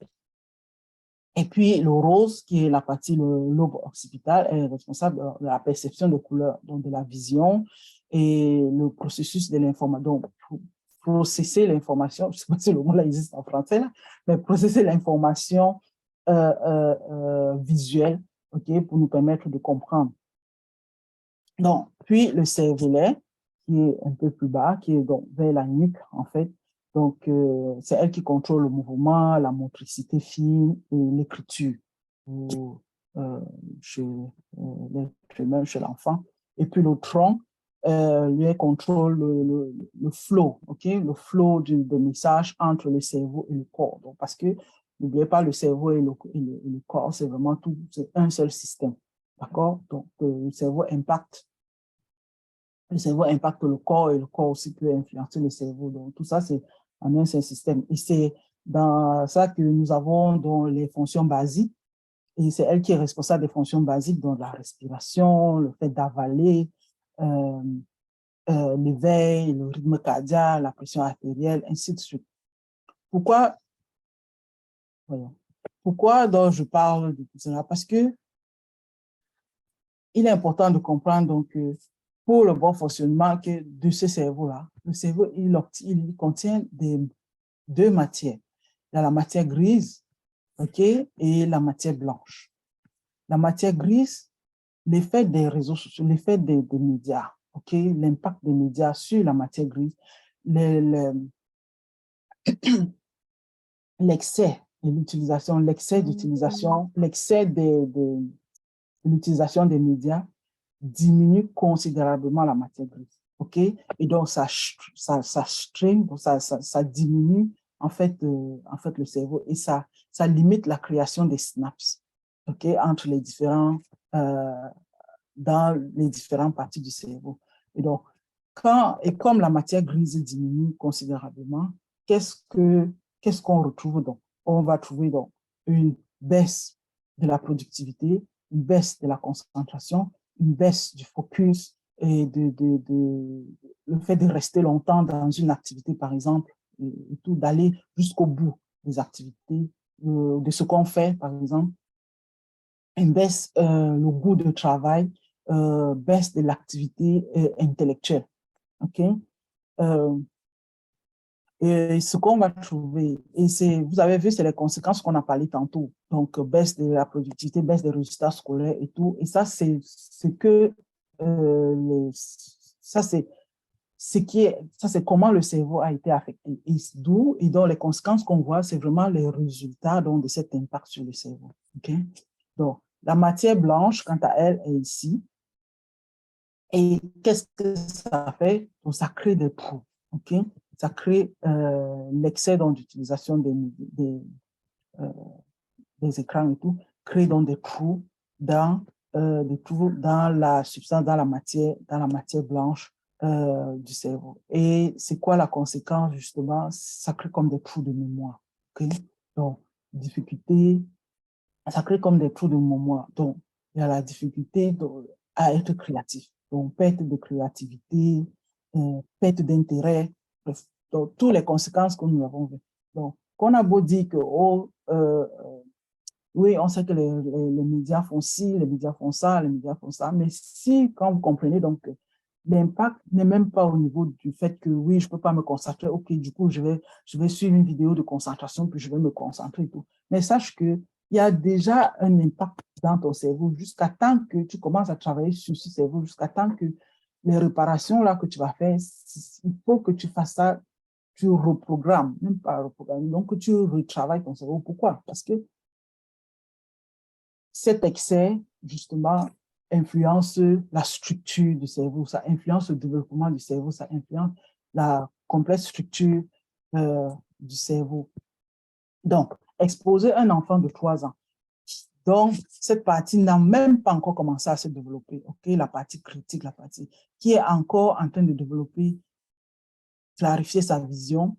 Et puis, le rose, qui est la partie, le lobe occipital, est responsable de la perception de couleurs, donc de la vision et le processus de l'information. Donc, processer l'information, je ne sais pas si le mot là existe en français, là, mais processer l'information visuelle, okay, pour nous permettre de comprendre. Donc, puis le cervelet, qui est un peu plus bas, qui est donc vers la nuque, en fait. Donc, c'est elle qui contrôle le mouvement, la motricité fine et l'écriture chez l'être humain, chez l'enfant. Et puis le tronc, lui, elle contrôle le flow, ok, le flow des messages entre le cerveau et le corps. Donc, parce que, n'oubliez pas, le cerveau et le corps, c'est vraiment tout, c'est un seul système. D'accord? Donc, le cerveau impacte le corps et le corps aussi peut influencer le cerveau. Donc, tout ça, c'est en un seul système. Et c'est dans ça que nous avons dans les fonctions basiques. Et c'est elle qui est responsable des fonctions basiques, donc la respiration, le fait d'avaler, l'éveil, le rythme cardiaque, la pression artérielle, ainsi de suite. Pourquoi, voyons, pourquoi donc je parle de tout cela? Parce que il est important de comprendre donc pour le bon fonctionnement de ce cerveau-là, le cerveau, il contient deux matières. Il y a la matière grise, ok, et la matière blanche. La matière grise, l'effet des réseaux sociaux, l'effet des médias, ok, l'impact des médias sur la matière grise, l'excès de l'utilisation, l'excès d'utilisation, l'excès de l'utilisation des médias diminue considérablement la matière grise. OK? Et donc, ça diminue en fait le cerveau et ça limite la création des synapses, OK? Entre les dans les différentes parties du cerveau. Et donc, comme la matière grise diminue considérablement, qu'est-ce qu'on retrouve donc? On va trouver donc une baisse de la productivité, une baisse de la concentration, une baisse du focus et le fait de rester longtemps dans une activité, par exemple, et tout, d'aller jusqu'au bout des activités, de ce qu'on fait, par exemple, une baisse le goût de travail, baisse de l'activité intellectuelle. OK? Euh, et ce qu'on va trouver, et vous avez vu, c'est les conséquences qu'on a parlé tantôt. Donc, baisse de la productivité, baisse des résultats scolaires et tout. Et ça, c'est ce que, ça, c'est comment le cerveau a été affecté. Et donc, les conséquences qu'on voit, c'est vraiment les résultats donc, de cet impact sur le cerveau. OK? Donc, la matière blanche, quant à elle, est ici. Et qu'est-ce que ça fait? Donc, ça crée des trous. OK? Ça crée l'excès d'utilisation des écrans et tout, crée donc des trous dans la substance, dans la matière blanche du cerveau. Et c'est quoi la conséquence, justement? Ça crée comme des trous de mémoire. Okay? Donc, difficulté, ça crée comme des trous de mémoire. Donc, il y a la difficulté à être créatif. Donc, perte de créativité, perte d'intérêt, bref, donc, toutes les conséquences que nous avons vues. Donc, qu'on a beau dire que, oui, on sait que les médias font ci, les médias font ça, les médias font ça, mais si, quand vous comprenez, donc, l'impact n'est même pas au niveau du fait que, oui, je ne peux pas me concentrer, ok, du coup, je vais suivre une vidéo de concentration, puis je vais me concentrer et tout. Mais sache qu'il y a déjà un impact dans ton cerveau jusqu'à temps que tu commences à travailler sur ce cerveau, jusqu'à temps que les réparations là que tu vas faire, il faut que tu fasses ça, tu reprogrammes, même pas reprogrammer, donc tu retravailles ton cerveau. Pourquoi? Parce que cet excès, justement, influence la structure du cerveau, ça influence le développement du cerveau, ça influence la complète structure du cerveau. Donc, exposer un enfant de 3 ans, donc cette partie n'a même pas encore commencé à se développer, ok, la partie critique, la partie qui est encore en train de développer, clarifier sa vision,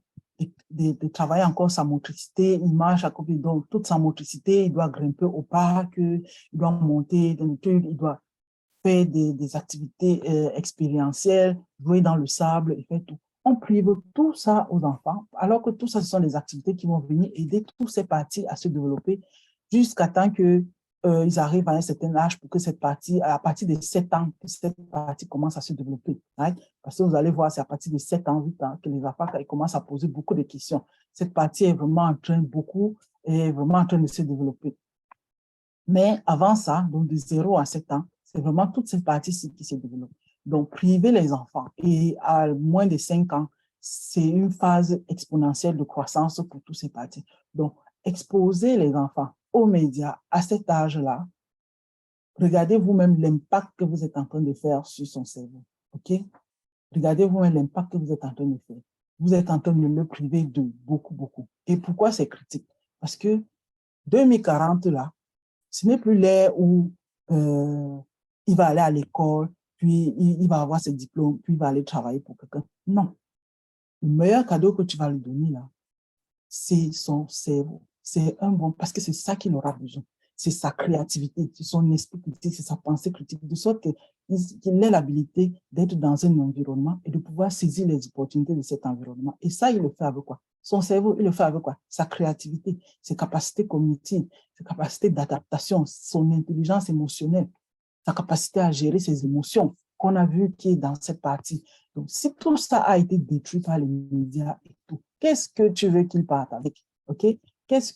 de travailler encore sa motricité, il marche à côté, donc toute sa motricité, il doit grimper au parc, il doit monter dans le truc, il doit faire des activités expérientielles, jouer dans le sable, et faire tout. On prive tout ça aux enfants, alors que tout ça, ce sont des activités qui vont venir aider toutes ces parties à se développer jusqu'à temps que ils arrivent à un certain âge pour que cette partie, à partir de 7 ans, que cette partie commence à se développer. Right? Parce que vous allez voir, c'est à partir de 7 ans, 8 ans que les enfants commencent à poser beaucoup de questions. Cette partie est vraiment en train de se développer. Mais avant ça, donc de 0 à 7 ans, c'est vraiment toute cette partie-ci qui se développe. Donc, priver les enfants. Et à moins de 5 ans, c'est une phase exponentielle de croissance pour tous ces parties. Donc, exposer les enfants aux médias à cet âge-là, regardez vous-même l'impact que vous êtes en train de faire sur son cerveau. OK? Regardez vous-même l'impact que vous êtes en train de faire. Vous êtes en train de le priver de beaucoup, beaucoup. Et pourquoi c'est critique? Parce que 2040, là, ce n'est plus l'ère où il va aller à l'école, puis il va avoir ses diplômes, puis il va aller travailler pour quelqu'un. Non. Le meilleur cadeau que tu vas lui donner, là, c'est son cerveau. C'est un bon, parce que c'est ça qu'il aura besoin. C'est sa créativité, c'est son esprit critique, c'est sa pensée critique, de sorte qu'il ait l'habilité d'être dans un environnement et de pouvoir saisir les opportunités de cet environnement. Et ça, il le fait avec quoi? Son cerveau, il le fait avec quoi? Sa créativité, ses capacités cognitives, ses capacités d'adaptation, son intelligence émotionnelle, sa capacité à gérer ses émotions qu'on a vu qui est dans cette partie. Donc, si tout ça a été détruit par les médias et tout, qu'est-ce que tu veux qu'il parte avec? OK? Qu'est-ce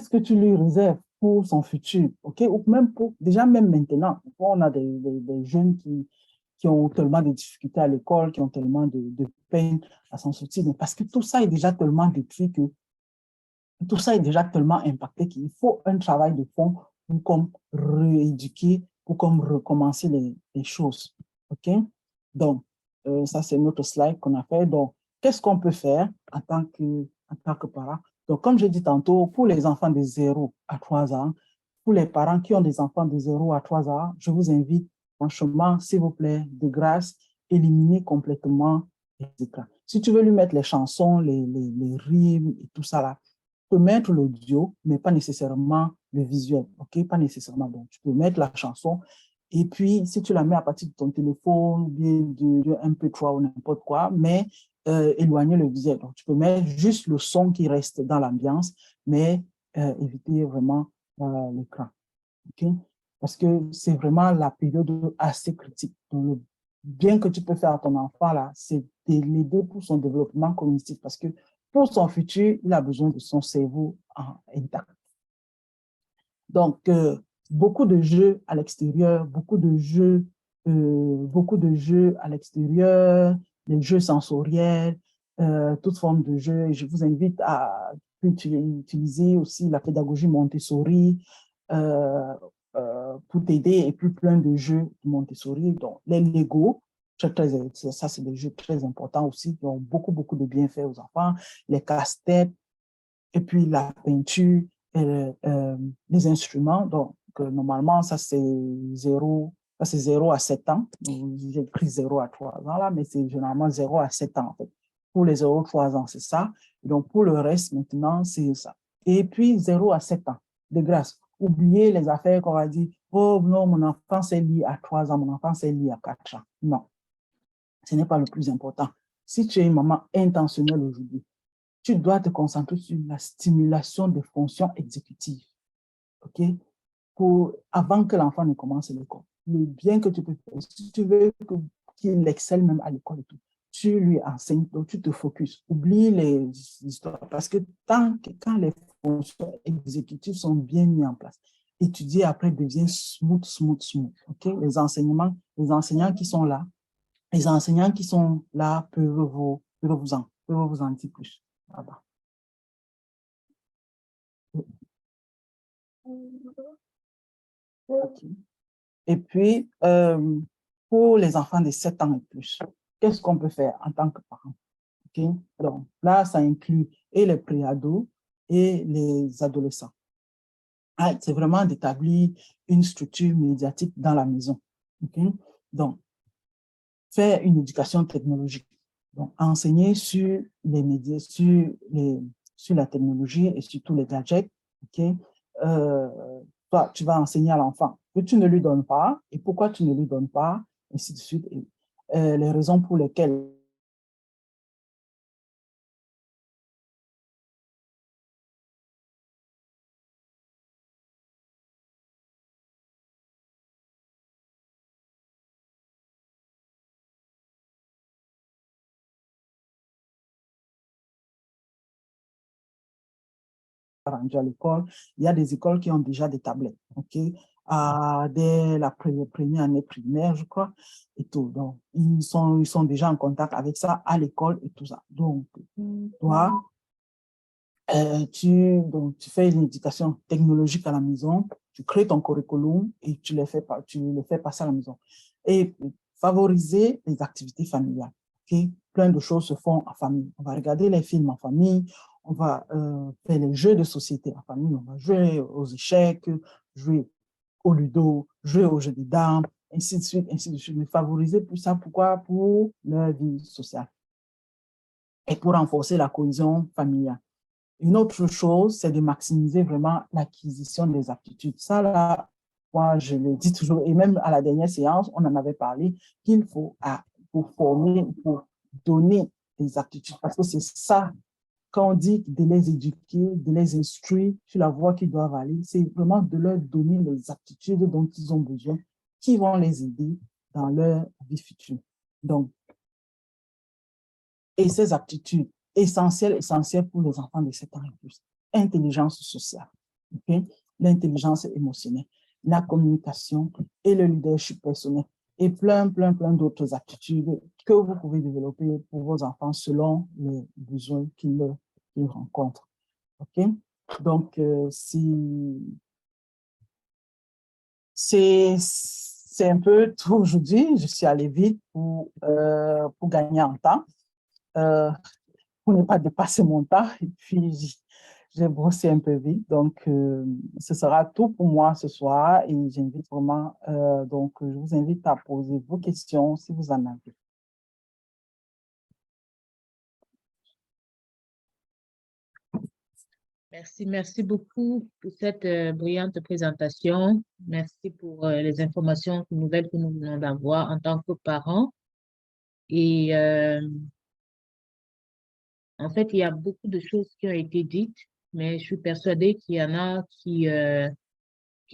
que tu lui réserves pour son futur? OK? Ou même déjà même maintenant, on a des jeunes qui ont tellement de difficultés à l'école, qui ont tellement de peine à s'en sortir, mais parce que tout ça est déjà tellement détruit que tout ça est déjà tellement impacté qu'il faut un travail de fond pour comme rééduquer, pour comme recommencer les choses. OK? Donc, ça, c'est notre slide qu'on a fait. Donc, qu'est-ce qu'on peut faire en tant que parent? Donc, comme j'ai dit tantôt, pour les enfants de 0 à 3 ans, pour les parents qui ont des enfants de 0 à 3 ans, je vous invite, franchement, s'il vous plaît, de grâce, éliminez complètement les écrans. Si tu veux lui mettre les chansons, les rimes et tout ça là, tu peux mettre l'audio, mais pas nécessairement le visuel, ok? Pas nécessairement. Donc, tu peux mettre la chanson et puis, si tu la mets à partir de ton téléphone, ou bien de MP3 ou n'importe quoi, mais éloigner le visuel. Donc, tu peux mettre juste le son qui reste dans l'ambiance, mais éviter vraiment l'écran. Okay? Parce que c'est vraiment la période assez critique. Donc, le bien que tu peux faire à ton enfant, là, c'est de l'aider pour son développement cognitif. Parce que pour son futur, il a besoin de son cerveau intact. Donc, beaucoup de jeux à l'extérieur, beaucoup de jeux à l'extérieur, les jeux sensoriels, toute forme de jeux. Je vous invite à utiliser aussi la pédagogie Montessori pour t'aider et puis plein de jeux Montessori. Donc, les Lego, ça, c'est des jeux très importants aussi qui ont beaucoup, beaucoup de bienfaits aux enfants. Les casse-têtes, et puis la peinture, et les instruments. Donc, normalement, ça, c'est 0 à 7 ans. J'ai pris 0 à 3 ans là, mais c'est généralement 0 à 7 ans, en fait. Pour les 0 à 3 ans, c'est ça. Donc, pour le reste, maintenant, c'est ça. Et puis, 0 à 7 ans, de grâce. Oubliez les affaires qu'on va dire, oh non, mon enfant s'est lié à 3 ans, mon enfant s'est lié à 4 ans. Non, ce n'est pas le plus important. Si tu es une maman intentionnelle aujourd'hui, tu dois te concentrer sur la stimulation des fonctions exécutives, ok? Avant que l'enfant ne commence l'école. Le bien que tu peux faire, si tu veux qu'il excelle même à l'école et tout, tu lui enseignes, donc tu te focuses. Oublie les histoires, parce que quand les fonctions exécutives sont bien mises en place, étudier après devient smooth, smooth, smooth, ok? Les enseignants qui sont là, peuvent vous en dire plus. Là-bas. Okay. Et puis, pour les enfants de 7 ans et plus, qu'est-ce qu'on peut faire en tant que parent? Okay? Donc, là, ça inclut et les préados et les adolescents. C'est vraiment d'établir une structure médiatique dans la maison. Okay? Donc, faire une éducation technologique. Donc, enseigner sur les médias, sur la technologie et sur tous les gadgets. Okay? Toi, tu vas enseigner à l'enfant que tu ne lui donnes pas et pourquoi tu ne lui donnes pas, ainsi de suite. Et, les raisons pour lesquelles rendu à l'école, il y a des écoles qui ont déjà des tablettes, ok, dès la première année primaire, je crois, et tout. Donc, ils sont déjà en contact avec ça à l'école et tout ça. Donc, toi, donc, tu fais une éducation technologique à la maison, tu crées ton curriculum et tu le fais passer à la maison. Et favoriser les activités familiales. Okay? Plein de choses se font en famille. On va regarder les films en famille, on va faire les jeux de société en famille, on va jouer aux échecs, jouer au ludo, jouer aux jeux de dames, ainsi de suite, ainsi de suite. Mais favoriser tout ça, pourquoi? Pour leur vie sociale et pour renforcer la cohésion familiale. Une autre chose, c'est de maximiser vraiment l'acquisition des aptitudes. Ça, là, moi, je le dis toujours, et même à la dernière séance, on en avait parlé, qu'il faut, pour former, pour donner des aptitudes, parce que c'est ça, quand on dit de les éduquer, de les instruire sur la voie qu'ils doivent aller, c'est vraiment de leur donner les aptitudes dont ils ont besoin, qui vont les aider dans leur vie future. Donc, et ces aptitudes essentielles pour les enfants de 7 ans et plus. Intelligence sociale, okay? L'intelligence émotionnelle, la communication et le leadership personnel et plein d'autres aptitudes que vous pouvez développer pour vos enfants selon les besoins qu'ils rencontrent. Okay? Donc, c'est un peu tout aujourd'hui. Je suis allée vite pour gagner en temps. Pour ne pas dépasser mon temps. Et puis, j'ai brossé un peu vite. Donc, ce sera tout pour moi ce soir. Et j'invite vraiment, donc, je vous invite à poser vos questions si vous en avez. Merci beaucoup pour cette brillante présentation. Merci pour les informations nouvelles que nous venons d'avoir en tant que parents. Et en fait, il y a beaucoup de choses qui ont été dites, mais je suis persuadée qu'il y en a qui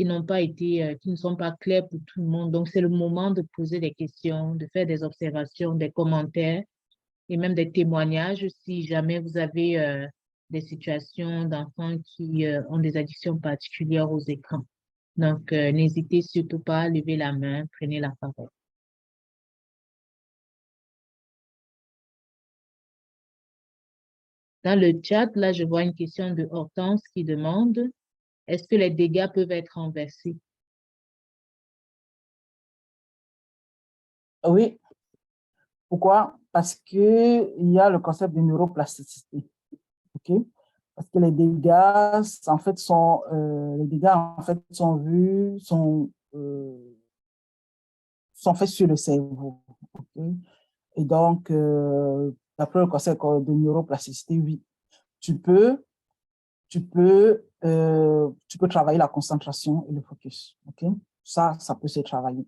n'ont pas été, qui ne sont pas claires pour tout le monde. Donc, c'est le moment de poser des questions, de faire des observations, des commentaires et même des témoignages si jamais vous avez des situations d'enfants qui ont des addictions particulières aux écrans. Donc, n'hésitez surtout pas à lever la main, prenez la parole. Dans le chat, là, je vois une question de Hortense qui demande, est-ce que les dégâts peuvent être renversés? Oui, pourquoi? Parce que il y a le concept de neuroplasticité. OK? Parce que les dégâts, en fait, sont vus, sont faits sur le cerveau. OK? Et donc, d'après le concept de neuroplasticité, oui, tu peux, tu peux travailler la concentration et le focus. OK? Ça peut se travailler.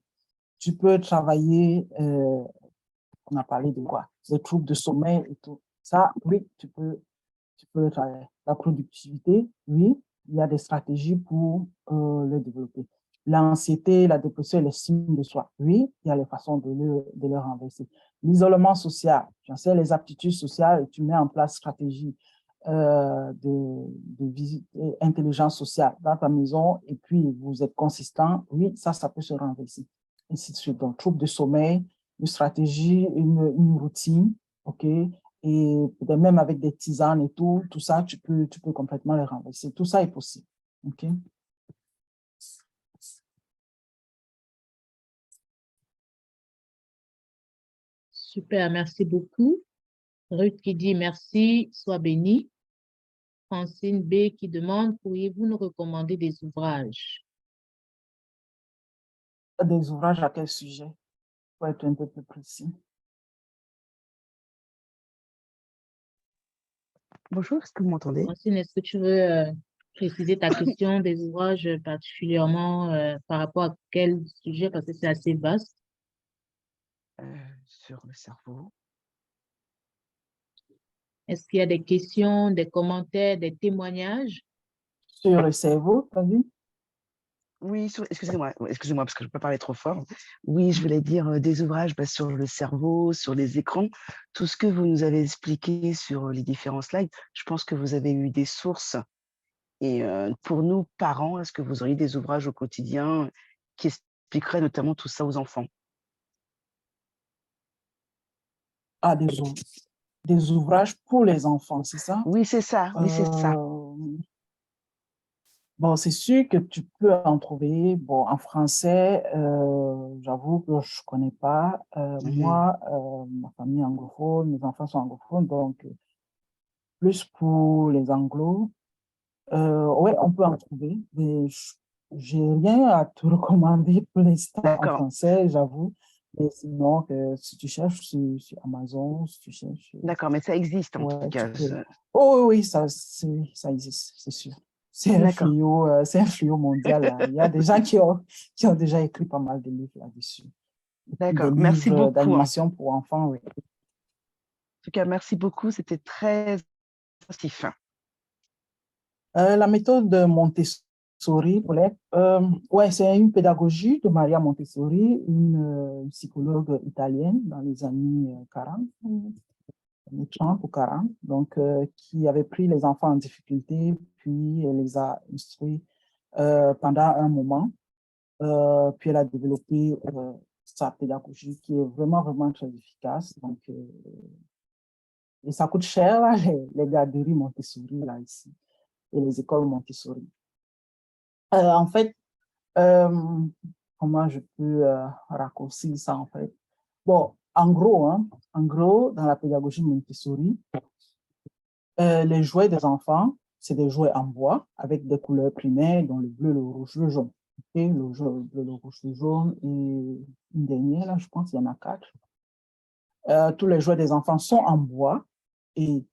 Tu peux travailler, on a parlé de quoi? Des troubles de sommeil et tout. Ça, oui, tu peux le travailler. La productivité, oui, il y a des stratégies pour le développer. L'anxiété, la dépression et l'estime de soi, oui, il y a les façons de le renverser. L'isolement social, tu sais, les aptitudes sociales, et tu mets en place stratégie de visite et intelligence sociale dans ta maison et puis vous êtes consistant, oui, ça peut se renverser. Ainsi de suite. Donc, trouble de sommeil, une stratégie, une routine, OK? Et peut-être même avec des tisanes et tout ça, tu peux complètement les renverser. Tout ça est possible. OK? Super, merci beaucoup. Ruth qui dit merci, sois bénie. Francine B qui demande, pourriez-vous nous recommander des ouvrages? Des ouvrages à quel sujet? Pour être un peu plus précis. Bonjour, est-ce que vous m'entendez? Francine, est-ce que tu veux préciser ta question des ouvrages particulièrement par rapport à quel sujet, parce que c'est assez vaste. Sur le cerveau. Est-ce qu'il y a des questions, des commentaires, des témoignages? Sur le cerveau, tu as dit? Oui, excusez-moi, parce que je ne peux pas parler trop fort. Oui, je voulais dire des ouvrages sur le cerveau, sur les écrans, tout ce que vous nous avez expliqué sur les différents slides. Je pense que vous avez eu des sources. Et pour nous, parents, est-ce que vous auriez des ouvrages au quotidien qui expliqueraient notamment tout ça aux enfants? Ah, des ouvrages pour les enfants, c'est ça? Oui, c'est ça. Oui, c'est ça. Bon, c'est sûr que tu peux en trouver. Bon, en français, j'avoue que je connais pas. Moi, ma famille est anglophone, mes enfants sont anglophones, donc plus pour les anglos. Ouais, on peut en trouver, mais j'ai rien à te recommander pour l'instant en D'accord. français, j'avoue. Mais sinon, si tu cherches sur Amazon, si tu cherches, D'accord, mais ça existe en tout ouais, tu cas. peux. Oh oui, ça existe, c'est sûr. D'accord. C'est un fléau mondial, là. Il y a des gens qui ont déjà écrit pas mal de livres là-dessus. Des D'accord. Merci livres beaucoup. En d'animation pour enfants, oui. tout cas, merci beaucoup. C'était très instructif. La méthode de Montessori, ouais, c'est une pédagogie de Maria Montessori, une psychologue italienne dans les années 40, années 30 ou 40, donc qui avait pris les enfants en difficulté, puis elle les a instruits pendant un moment, puis elle a développé sa pédagogie qui est vraiment, vraiment très efficace. Donc, et ça coûte cher, là, les garderies Montessori, là, ici, et les écoles Montessori. En fait, comment je peux raccourcir ça en fait? Bon, en gros, dans la pédagogie Montessori, les jouets des enfants, c'est des jouets en bois avec des couleurs primaires, dont le bleu, le rouge, le jaune. Okay? Le bleu, le rouge, le jaune et une dernière, là, je pense qu'il y en a 4. Tous les jouets des enfants sont en bois et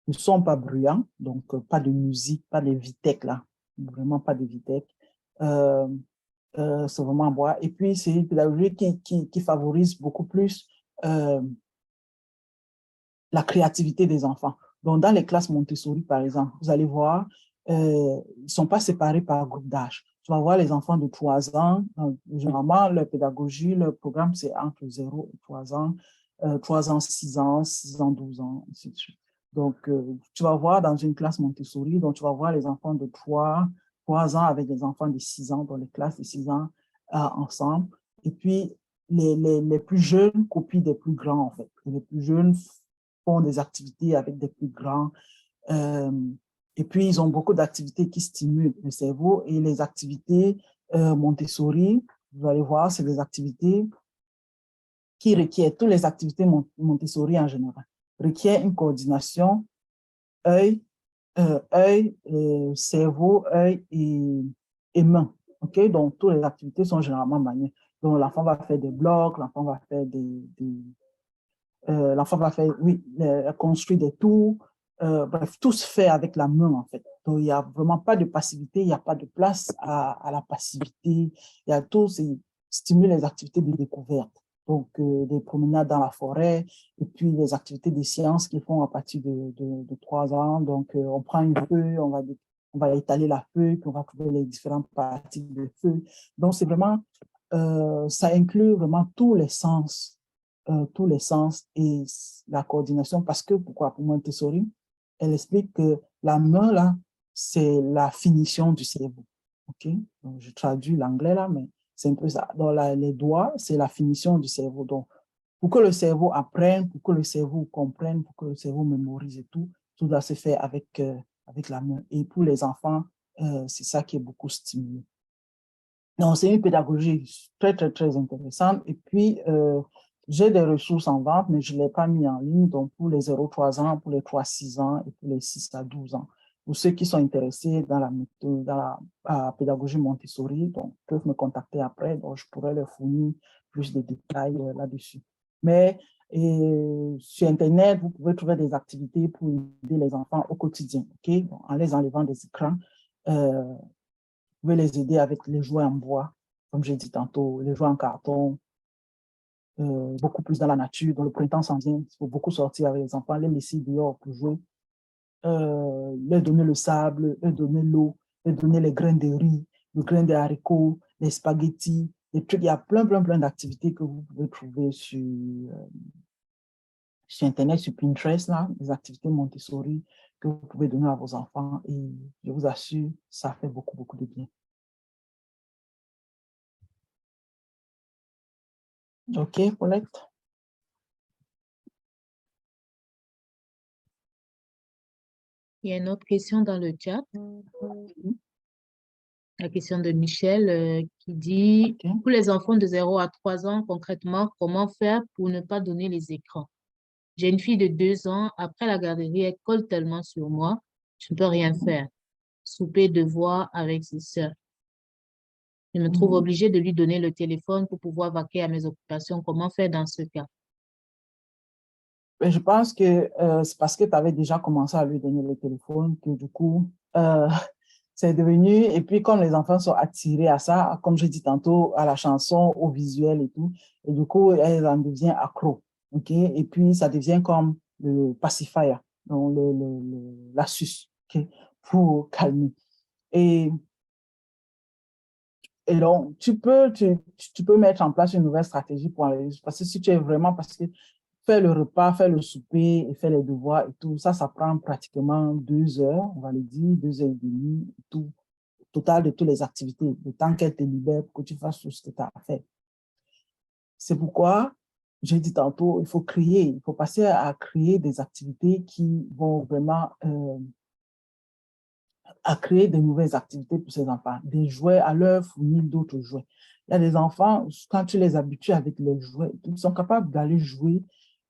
ne sont pas bruyants, donc pas de musique, pas de vitec là, vraiment pas de vitec. C'est vraiment en bois. Et puis, c'est une pédagogie qui favorise beaucoup plus la créativité des enfants. Donc, dans les classes Montessori, par exemple, vous allez voir, ils ne sont pas séparés par groupe d'âge. Tu vas voir les enfants de 3 ans, généralement, leur pédagogie, leur programme, c'est entre 0 et 3 ans, 3 ans, 6 ans, 6 ans, 12 ans, ainsi de suite. Donc, tu vas voir dans une classe Montessori, donc tu vas voir les enfants de 3 ans avec les enfants de 6 ans, dans les classes de 6 ans ensemble. Et puis, les plus jeunes copient des plus grands, en fait. Et les plus jeunes font des activités avec des plus grands. Et puis, ils ont beaucoup d'activités qui stimulent le cerveau. Et les activités Montessori, vous allez voir, c'est des activités qui requièrent, toutes les activités Montessori en général, requièrent une coordination œil, cerveau, œil et main. OK? Donc, toutes les activités sont généralement manuelles. Donc, l'enfant va faire des blocs, l'enfant va faire l'enfant va faire, oui, construire des tours. Bref, tout se fait avec la main, en fait. Donc, il n'y a vraiment pas de passivité, il n'y a pas de place à la passivité. Il y a tout, c'est stimule les activités de découverte. Donc, des promenades dans la forêt et puis les activités des sciences qu'ils font à partir de 3 ans. Donc, on prend une feuille, on va étaler la feuille, puis on va trouver les différentes parties de feuille. Donc, c'est vraiment, ça inclut vraiment tous les sens et la coordination. Parce que, pourquoi? Pour Montessori, elle explique que la main, là, c'est la finition du cerveau. OK? Donc, je traduis l'anglais, là, mais c'est un peu ça. Donc, les doigts, c'est la finition du cerveau. Donc, pour que le cerveau apprenne, pour que le cerveau comprenne, pour que le cerveau mémorise et tout doit se faire avec la main. Et pour les enfants, c'est ça qui est beaucoup stimulé. Donc, c'est une pédagogie très, très, très intéressante. Et puis, j'ai des ressources en vente, mais je ne l'ai pas mis en ligne. Donc, pour les 0-3 ans, pour les 3-6 ans et pour les 6 à 12 ans. Pour ceux qui sont intéressés dans la méthode, dans la pédagogie Montessori, donc, peuvent me contacter après. Donc, je pourrais leur fournir plus de détails là-dessus. Mais sur Internet, vous pouvez trouver des activités pour aider les enfants au quotidien, OK? Donc, en les enlevant des écrans. Vous pouvez les aider avec les jouets en bois, comme j'ai dit tantôt, les jouets en carton, beaucoup plus dans la nature. Dans le printemps s'en vient, il faut beaucoup sortir avec les enfants, les laisser dehors pour jouer, leur donner le sable, leur donner l'eau, leur donner les grains de riz, le grain de haricots, les spaghettis, les trucs. Il y a plein d'activités que vous pouvez trouver sur Internet, sur Pinterest, là, des activités Montessori que vous pouvez donner à vos enfants et je vous assure, ça fait beaucoup de bien. OK, Paulette? Il y a une autre question dans le chat. La question de Michel qui dit, OK. pour les enfants de 0 à 3 ans, concrètement, comment faire pour ne pas donner les écrans? J'ai une fille de 2 ans, après la garderie, elle colle tellement sur moi, je ne peux rien faire. Souper, devoir avec ses sœurs. Je me trouve obligée de lui donner le téléphone pour pouvoir vaquer à mes occupations. Comment faire dans ce cas? Mais je pense que c'est parce que tu avais déjà commencé à lui donner le téléphone que du coup, c'est devenu, et puis comme les enfants sont attirés à ça, comme je dis tantôt, à la chanson, au visuel et tout, et du coup, elles en deviennent accro, OK? Et puis, ça devient comme le pacifier, donc l'astuce, OK? Pour calmer. Et donc, tu peux mettre en place une nouvelle stratégie pour aller, parce que si tu es vraiment, parce que faire le repas, faire le souper et faire les devoirs et tout, ça prend pratiquement 2 heures, on va le dire, 2 heures et demie, tout, total de toutes les activités, le temps qu'elle te libère pour que tu fasses tout ce que tu as à faire. C'est pourquoi, j'ai dit tantôt, il faut passer à créer des activités qui vont vraiment à créer de nouvelles activités pour ces enfants, des jouets à leur fournir d'autres jouets. Il y a des enfants, quand tu les habitues avec les jouets, ils sont capables d'aller jouer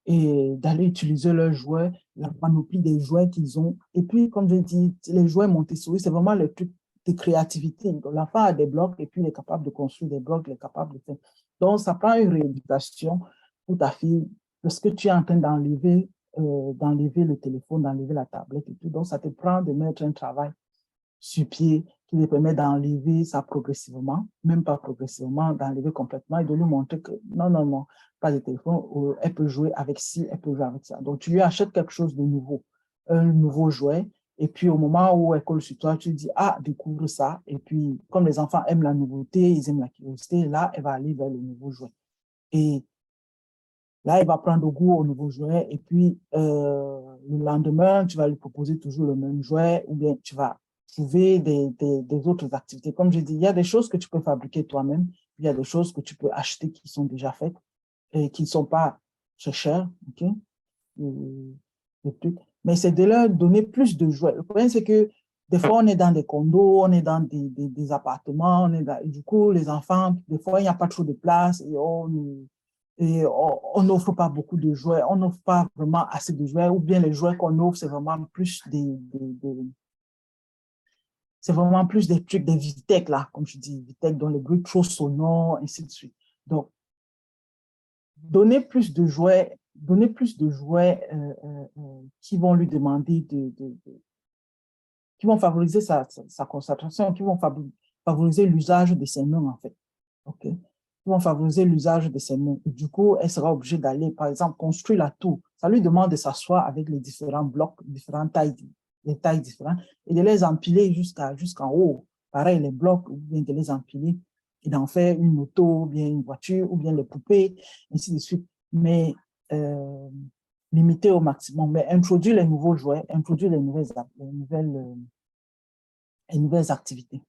et d'aller utiliser leurs jouets, la panoplie des jouets qu'ils ont. Et puis, comme je dis, les jouets Montessori, c'est vraiment le truc de créativité. L'enfant a des blocs et puis il est capable de construire des blocs, il est capable de faire. Donc, ça prend une rééducation pour ta fille parce que tu es en train d'enlever d'enlever le téléphone, d'enlever la tablette et tout. Donc, ça te prend de mettre un travail sur pied qui lui permet d'enlever ça progressivement, même pas progressivement, d'enlever complètement et de lui montrer que non, non, non, pas de téléphone, elle peut jouer avec ci, elle peut jouer avec ça. Donc, tu lui achètes quelque chose de nouveau, un nouveau jouet, et puis au moment où elle colle sur toi, tu dis, ah, découvre ça. Et puis, comme les enfants aiment la nouveauté, ils aiment la curiosité, là, elle va aller vers le nouveau jouet. Et là, elle va prendre goût au nouveau jouet, et puis le lendemain, tu vas lui proposer toujours le même jouet, ou bien tu vas trouver des autres activités. Comme je dis, il y a des choses que tu peux fabriquer toi-même, il y a des choses que tu peux acheter qui sont déjà faites et qui ne sont pas très chères, ok? Des trucs. Mais c'est de leur donner plus de jouets. Le problème, c'est que des fois, on est dans des condos, on est dans des appartements, et du coup, les enfants, des fois, il n'y a pas trop de place et on n'offre pas beaucoup de jouets, on n'offre pas vraiment assez de jouets, ou bien les jouets qu'on offre, c'est vraiment plus c'est vraiment plus des trucs, des Vitech, là, comme je dis, Vitech, dont les bruits trop sonores, ainsi de suite. Donc, donner plus de jouets, qui vont lui demander qui vont favoriser sa concentration, qui vont favoriser l'usage de ses mains, en fait. OK? Qui vont favoriser l'usage de ses mains. Et du coup, elle sera obligée d'aller, par exemple, construire la tour. Ça lui demande de s'asseoir avec les différents blocs, différentes tailles, les tailles différentes, et de les empiler jusqu'en haut. Pareil, les blocs, ou bien de les empiler et d'en faire une moto, ou bien une voiture, ou bien les poupées, ainsi de suite. Mais limiter au maximum. Mais introduire les nouveaux jouets, introduire les nouvelles activités.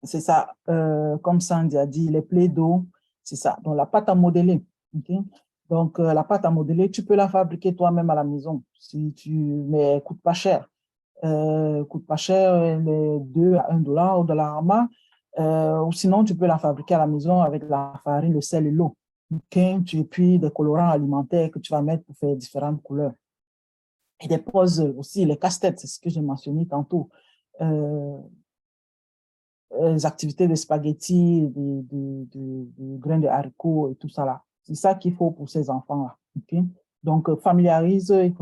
C'est ça, comme Sandy a dit, les plaies-doh, c'est ça. Donc, la pâte à modeler. Okay? Donc, la pâte à modeler, tu peux la fabriquer toi-même à la maison. Mais elle coûte pas cher. Coûte pas cher, les 2 à 1 dollar au Dollarama. Ou sinon, tu peux la fabriquer à la maison avec la farine, le sel et l'eau. Okay? Et puis, des colorants alimentaires que tu vas mettre pour faire différentes couleurs. Et des puzzles aussi, les casse-têtes, c'est ce que j'ai mentionné tantôt. Les activités de spaghettis, de grains de haricots et tout ça là. C'est ça qu'il faut pour ces enfants-là. Okay? Donc, il faut familiariser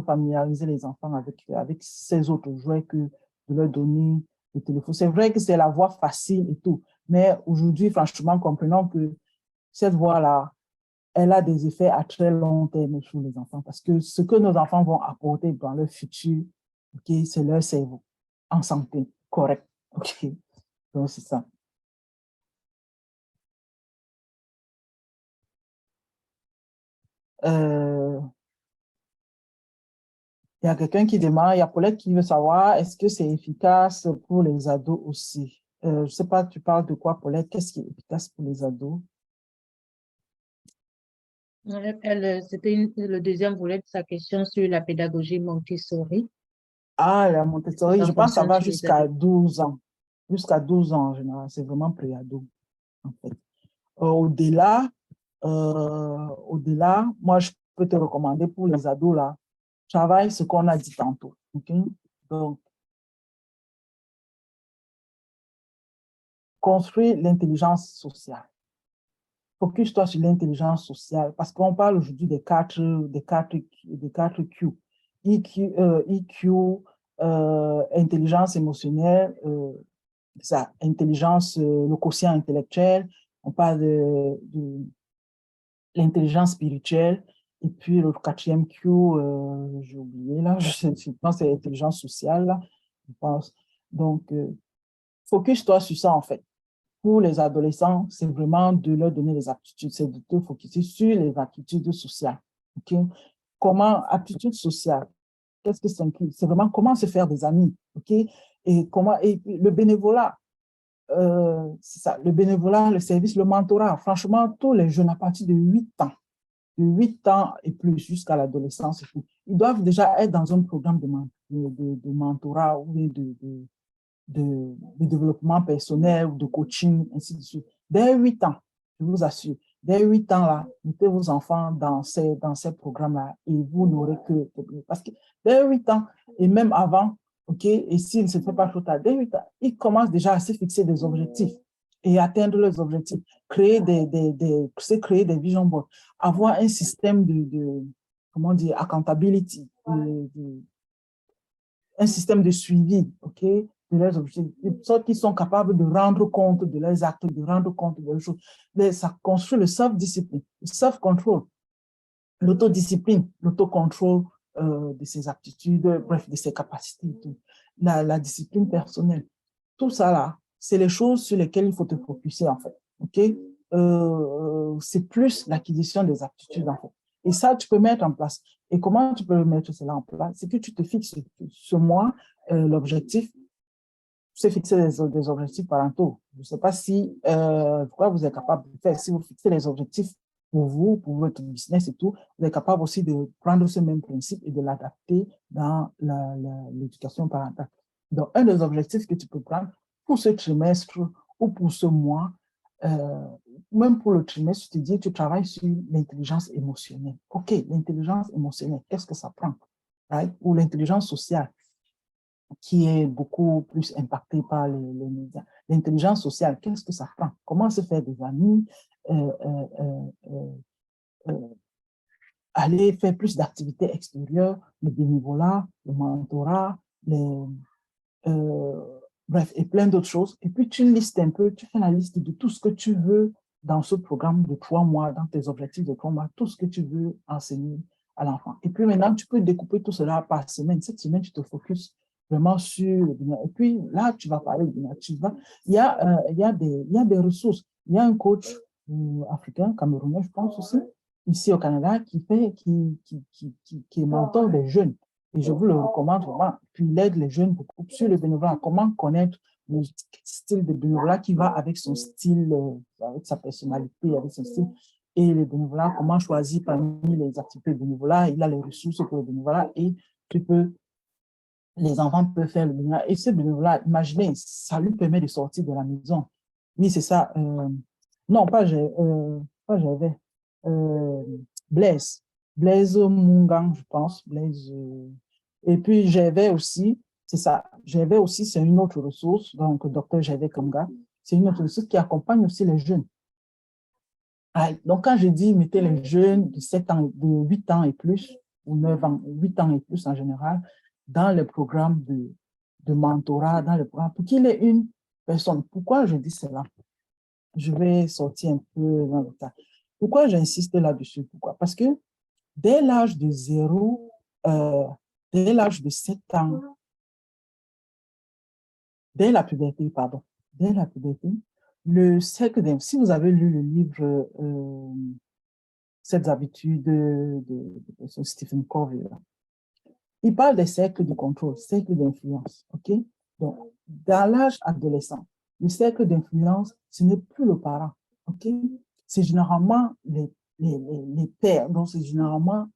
les enfants avec ces autres jouets que de leur donner le téléphone. C'est vrai que c'est la voie facile et tout, mais aujourd'hui, franchement, comprenons que cette voie-là, elle a des effets à très long terme sur les enfants parce que ce que nos enfants vont apporter dans leur futur, okay, c'est leur cerveau en santé, correct. Okay? Donc, c'est ça. Il y a quelqu'un qui demande, il y a Paulette qui veut savoir, est-ce que c'est efficace pour les ados aussi? Je ne sais pas, tu parles de quoi, Paulette? Qu'est-ce qui est efficace pour les ados? C'était le deuxième volet de sa question sur la pédagogie Montessori. Ah, la Montessori, Ça je pense que ça fonctionne va sur les jusqu'à ados. 12 ans. Jusqu'à 12 ans en général, c'est vraiment pré-ado, en fait. Au-delà, moi, je peux te recommander pour les ados, là, travaille ce qu'on a dit tantôt. Okay? Donc, construire l'intelligence sociale. Focus-toi sur l'intelligence sociale, parce qu'on parle aujourd'hui des quatre Q. IQ, intelligence émotionnelle, ça, intelligence, le quotient intellectuel, on parle de l'intelligence spirituelle, et puis le quatrième Q, j'ai oublié là, je pense que c'est l'intelligence sociale, là, je pense. Donc, focus-toi sur ça en fait. Pour les adolescents, c'est vraiment de leur donner les aptitudes, c'est de te focuser sur les aptitudes sociales. Okay? Comment, aptitudes sociales, qu'est-ce que ça inclut? C'est vraiment comment se faire des amis. Okay? Et le bénévolat, c'est ça, le bénévolat, le service, le mentorat. Franchement, tous les jeunes à partir de 8 ans et plus jusqu'à l'adolescence, ils doivent déjà être dans un programme de mentorat ou de développement personnel ou de coaching, ainsi de suite. Dès 8 ans, je vous assure, dès 8 ans, là, mettez vos enfants dans ces programmes-là et vous n'aurez que... Parce que dès 8 ans, et même avant, OK, et s'il ne se fait pas trop tard, dès 8 ans, ils commencent déjà à se fixer des objectifs. et atteindre leurs objectifs, c'est créer des vision boards, avoir un système comment dire, accountability, un système de suivi, OK, de leurs objectifs, de sorte qu'ils sont capables de rendre compte de leurs actes, de rendre compte de leurs choses. Ça construit le self-discipline, le self-control, l'autodiscipline, l'autocontrôle de ses aptitudes, bref, de ses capacités, tout. La discipline personnelle. Tout ça là, c'est les choses sur lesquelles il faut te focuser en fait. OK? C'est plus l'acquisition des aptitudes en fait. Et ça, tu peux mettre en place. Et comment tu peux mettre cela en place? C'est que tu te fixes ce mois l'objectif. Tu sais fixer des objectifs parentaux. Je ne sais pas si pourquoi vous êtes capable de faire. Si vous fixez les objectifs pour vous, pour votre business et tout, vous êtes capable aussi de prendre ce même principe et de l'adapter dans l'éducation parentale. Donc, un des objectifs que tu peux prendre pour ce trimestre ou pour ce mois, même pour le trimestre, tu te dis, tu travailles sur l'intelligence émotionnelle. OK, l'intelligence émotionnelle, qu'est-ce que ça prend? Right? Ou l'intelligence sociale, qui est beaucoup plus impactée par les médias. L'intelligence sociale, qu'est-ce que ça prend? Comment se faire des amis? Aller faire plus d'activités extérieures, le bénévolat, le mentorat, bref, et plein d'autres choses. Et puis, tu listes un peu, tu fais la liste de tout ce que tu veux dans ce programme de 3 mois, dans tes objectifs de 3 mois, tout ce que tu veux enseigner à l'enfant. Et puis maintenant, tu peux découper tout cela par semaine. Cette semaine, tu te focuses vraiment sur le bien. Et puis là, tu vas parler du bien. Il y a des ressources. Il y a un coach africain, camerounais, je pense aussi, ici au Canada, qui est mentor des jeunes. Et je vous le recommande vraiment. Puis il aide les jeunes beaucoup sur le bénévolat. Comment connaître le style de bénévolat qui va avec son style, avec sa personnalité, avec son style. Et le bénévolat, comment choisir parmi les activités de bénévolat. Il a les ressources pour le bénévolat et les enfants peuvent faire le bénévolat. Et ce bénévolat, imaginez, ça lui permet de sortir de la maison. Oui, c'est ça. Non, pas j'avais. Blaise Mungang, je pense. Et puis, j'avais aussi, c'est ça, j'avais aussi, c'est une autre ressource, donc Dr. Javet Kamga, c'est une autre ressource qui accompagne aussi les jeunes. Donc, quand je dis mettez les jeunes de 7 ans, de 8 ans et plus, ou 9 ans, 8 ans et plus en général, dans le programme de mentorat, dans le programme, pour qu'il ait une personne. Pourquoi je dis cela? Je vais sortir un peu dans le tas. Pourquoi j'insiste là-dessus? Pourquoi? Parce que dès l'âge de 0, dès l'âge de 7 ans, dès la puberté, le cercle si vous avez lu le livre « Cette habitude » de Stephen Covey, il parle des cercles de contrôle, cercles d'influence, ok? Donc, dans l'âge adolescent, le cercle d'influence, ce n'est plus le parent, ok? C'est généralement les pairs, donc c'est généralement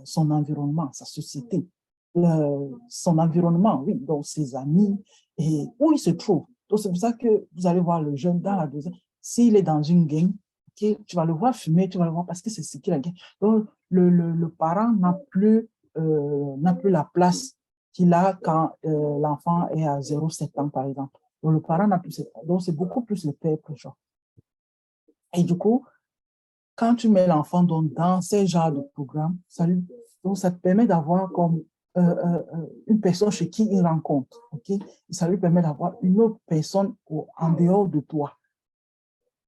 son environnement, sa société, son environnement, oui, donc ses amis, et où il se trouve. Donc, c'est pour ça que vous allez voir le jeune dans la deuxième, s'il est dans une gang, okay, tu vas le voir fumer, tu vas le voir parce que c'est ce qu'il a gagné. Donc, le parent n'a plus la place qu'il a quand l'enfant est à 0,7 ans, par exemple. Donc, le parent n'a plus cette place. Donc, c'est beaucoup plus le père prêcheur. Et du coup, quand tu mets l'enfant dans ces genres de programmes, donc ça te permet d'avoir comme une personne chez qui il rencontre. Okay? Et ça lui permet d'avoir une autre personne en dehors de toi,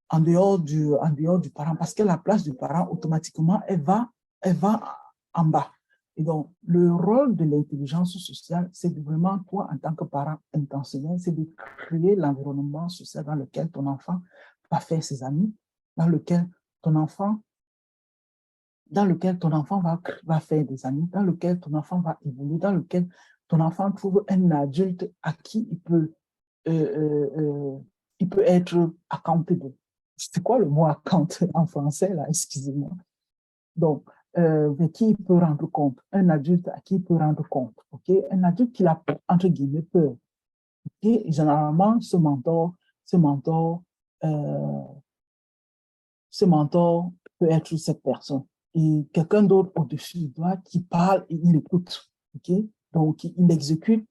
en dehors du parent, parce que la place du parent, automatiquement, elle va en bas. Et donc, le rôle de l'intelligence sociale, c'est vraiment, toi, en tant que parent intentionnel, c'est de créer l'environnement social dans lequel ton enfant va faire ses amis, dans lequel ton enfant va faire des amis, dans lequel ton enfant va évoluer, dans lequel ton enfant trouve un adulte à qui il peut être accountable. C'est quoi le mot account en français, là? Excusez-moi. Donc, de qui il peut rendre compte, un adulte à qui il peut rendre compte, ok? Un adulte qui a, entre guillemets, peur. Okay? Et généralement, ce mentor peut être cette personne. Et quelqu'un d'autre au-dessus de toi qui parle et il écoute, ok? Donc, il exécute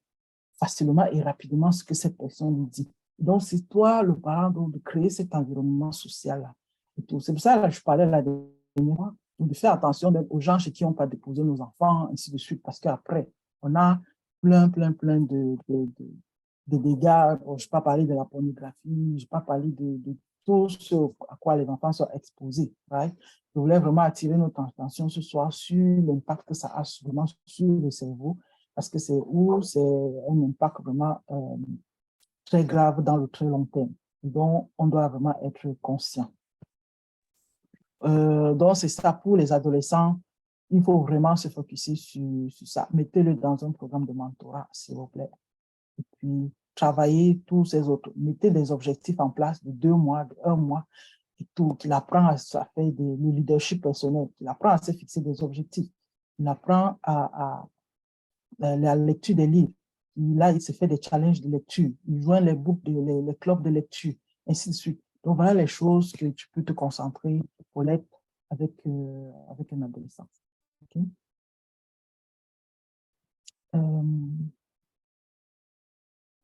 facilement et rapidement ce que cette personne lui dit. Donc, c'est toi, le parent, donc, de créer cet environnement social-là. C'est pour ça que je parlais la dernière fois, de faire attention aux gens chez qui on pas déposé nos enfants, ainsi de suite, parce qu'après, on a plein de dégâts. Je ne vais pas parler de la pornographie, je ne vais pas parler de tout ce à quoi les enfants sont exposés. Right? Je voulais vraiment attirer notre attention ce soir sur l'impact que ça a vraiment sur le cerveau, parce que c'est un impact vraiment très grave dans le très long terme, dont on doit vraiment être conscient. Donc, c'est ça pour les adolescents. Il faut vraiment se focuser sur ça. Mettez-le dans un programme de mentorat, s'il vous plaît. Et puis, travaillez tous ces autres. Mettez des objectifs en place de 2 mois, de 1 mois, et tout, qu'il apprend à faire le leadership personnel, qu'il apprend à se fixer des objectifs, il apprend à la lecture des livres. Là, il se fait des challenges de lecture, il joint les clubs de lecture, ainsi de suite. Donc, voilà les choses que tu peux te concentrer pour l'être avec un adolescent. Okay?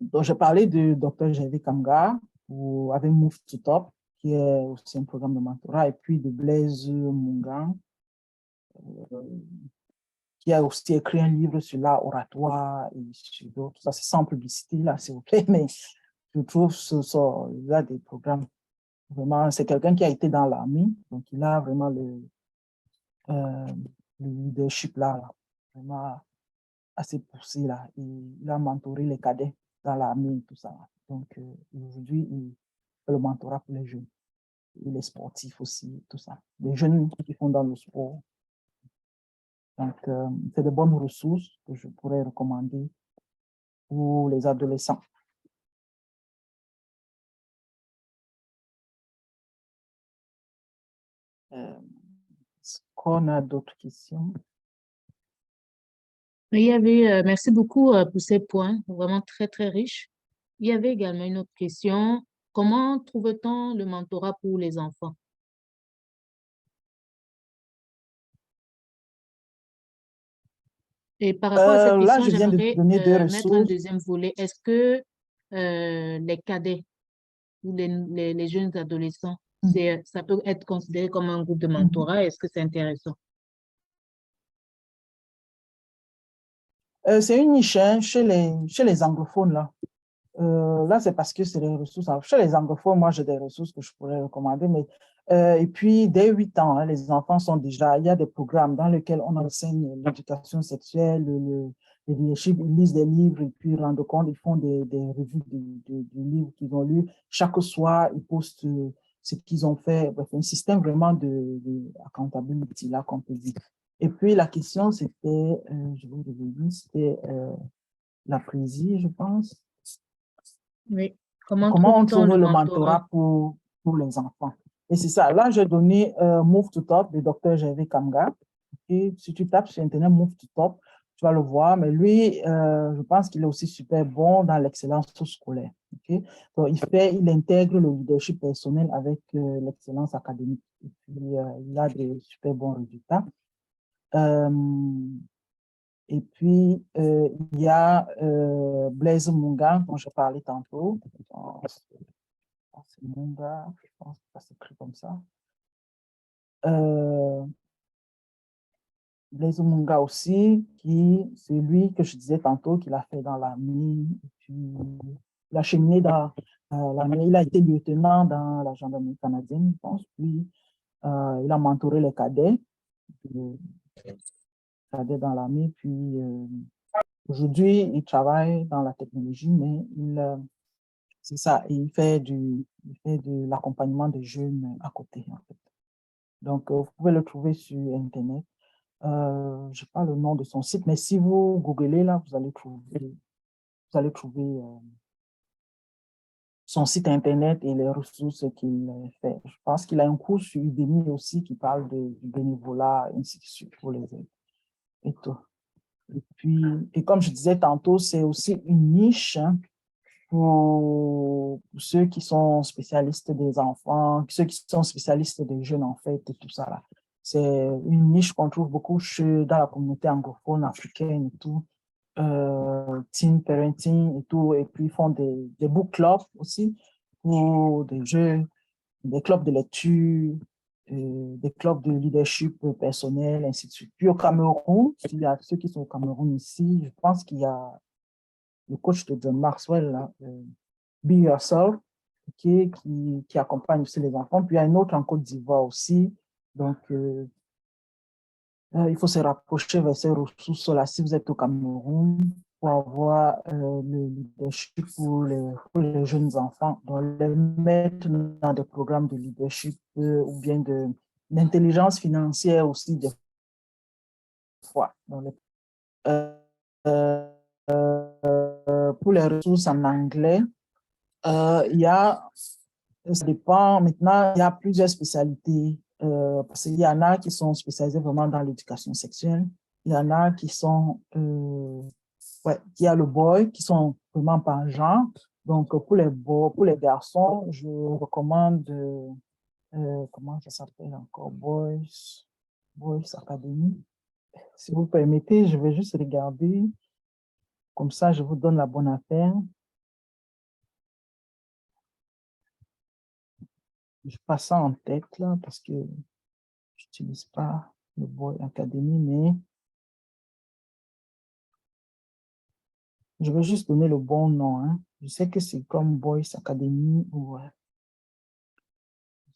Donc, j'ai parlé de Dr. Gervais Kamgar avec Move to Top, qui est aussi un programme de mentorat, et puis de Blaise Mungan, qui a aussi écrit un livre sur l'art oratoire et sur d'autres. Ça, c'est sans publicité, là, s'il vous plaît, mais je trouve il y a des programmes. Vraiment, c'est quelqu'un qui a été dans l'armée, donc il a vraiment le leadership là, vraiment assez poussé là. Il a mentoré les cadets dans l'armée et tout ça. Donc aujourd'hui, il fait le mentorat pour les jeunes. Et les sportifs aussi, tout ça. Les jeunes qui font dans le sport. Donc, c'est de bonnes ressources que je pourrais recommander pour les adolescents. Est-ce qu'on a d'autres questions? Il y avait, merci beaucoup pour ces points, vraiment très, très riches. Il y avait également une autre question. Comment trouve-t-on le mentorat pour les enfants? Et par rapport à cette Là, question, je viens de j'aimerais donner 2 mettre un ressources. deuxième volet. Est-ce que les cadets ou les jeunes adolescents, ça peut être considéré comme un groupe de mentorat? Est-ce que c'est intéressant? C'est une niche hein, chez les anglophones. Là, c'est parce que c'est des ressources. Alors, chez les anglophones, moi, j'ai des ressources que je pourrais recommander. Mais, et puis, dès 8 ans, hein, les enfants sont déjà... Il y a des programmes dans lesquels on enseigne l'éducation sexuelle, le leadership. Ils lisent des livres et puis, rendent compte, ils font des revues du livre qu'ils ont lu. Chaque soir, ils postent ce qu'ils ont fait. Bref, un système vraiment de accountability, là, qu'on peut dire. Et puis, la question, c'était, je vous revenir, c'était la présie, je pense. Oui. Comment Comment on trouve-t-on trouve le le mentorat? mentorat pour les enfants? Et c'est ça. Là, j'ai donné Move to Top de Dr. Gervais Kamgar. Et si tu tapes sur Internet Move to Top, tu vas le voir. Mais lui, je pense qu'il est aussi super bon dans l'excellence scolaire. Okay? Donc, il intègre le leadership personnel avec l'excellence académique. Et puis, il a des super bons résultats. Et puis, il y a Blaise Mungan, dont je parlais tantôt. C'est Munga, je pense que ça s'écrit comme ça. Blaise Munga aussi, c'est lui que je disais tantôt qu'il a fait dans l'armée. Et puis, il a cheminé dans l'armée. Il a été lieutenant dans la gendarmerie canadienne, je pense. Puis, il a mentoré les cadets dans l'armée. Puis, aujourd'hui, il travaille dans la technologie, mais c'est ça, il fait de l'accompagnement des jeunes à côté, en fait. Donc, vous pouvez le trouver sur Internet. Je n'ai pas le nom de son site, mais si vous googlez là, vous allez trouver son site Internet et les ressources qu'il fait. Je pense qu'il a un cours sur Udemy aussi qui parle du bénévolat, ainsi de suite, pour les aides et tout. Et puis, et comme je disais tantôt, c'est aussi une niche hein, pour ceux qui sont spécialistes des enfants, ceux qui sont spécialistes des jeunes, en fait, et tout ça là. C'est une niche qu'on trouve beaucoup dans la communauté anglophone, africaine et tout. teen parenting et tout, et puis ils font des book clubs aussi pour des jeux, des clubs de lecture, des clubs de leadership personnel, ainsi de suite. Puis au Cameroun, il y a ceux qui sont au Cameroun ici, je pense qu'il y a le coach de John Maxwell, là, Be Yourself, qui accompagne aussi les enfants. Puis il y a un autre en Côte d'Ivoire aussi. Donc, il faut se rapprocher vers ces ressources-là si vous êtes au Cameroun pour avoir le leadership pour les jeunes enfants, donc les mettre dans des programmes de leadership ou bien d'intelligence financière aussi des fois. Euh, pour les ressources en anglais, il y a, ça dépend, maintenant, il y a plusieurs spécialités. Parce qu'il y en a qui sont spécialisés vraiment dans l'éducation sexuelle. Il y en a qui sont, ouais, il y a le boy, qui sont vraiment par genre. Donc, pour les garçons, je recommande, comment ça s'appelle encore, Boys Academy. Si vous permettez, je vais juste regarder. Comme ça, je vous donne la bonne affaire. Je passe ça en tête, là, parce que je n'utilise pas le Boy Academy, mais je vais juste donner le bon nom. Hein. Je sais que c'est comme Boys Academy ou je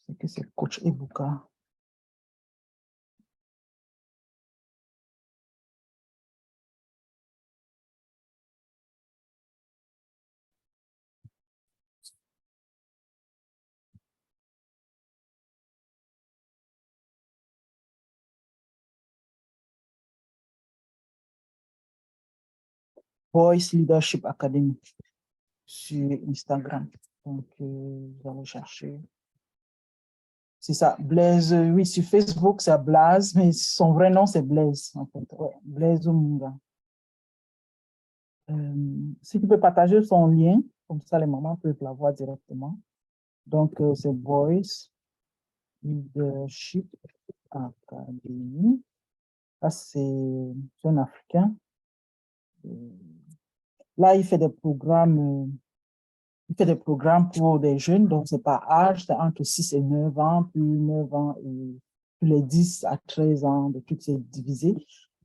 sais que c'est Coach Ebuka. Boys Leadership Academy sur Instagram. Donc, vous allez chercher. C'est ça, Blaise, oui, sur Facebook, c'est Blaze, mais son vrai nom, c'est Blaise, en fait. Ouais, Blaise Omunga. Si tu peux partager son lien, comme ça, les mamans peuvent la voir directement. Donc, c'est Boys Leadership Academy. Là, c'est un Africain. Là, il fait des programmes. Il fait des programmes pour des jeunes, donc c'est par âge, c'est entre 6 et 9 ans, puis 9 ans et puis les 10 à 13 ans, de tout c'est divisé.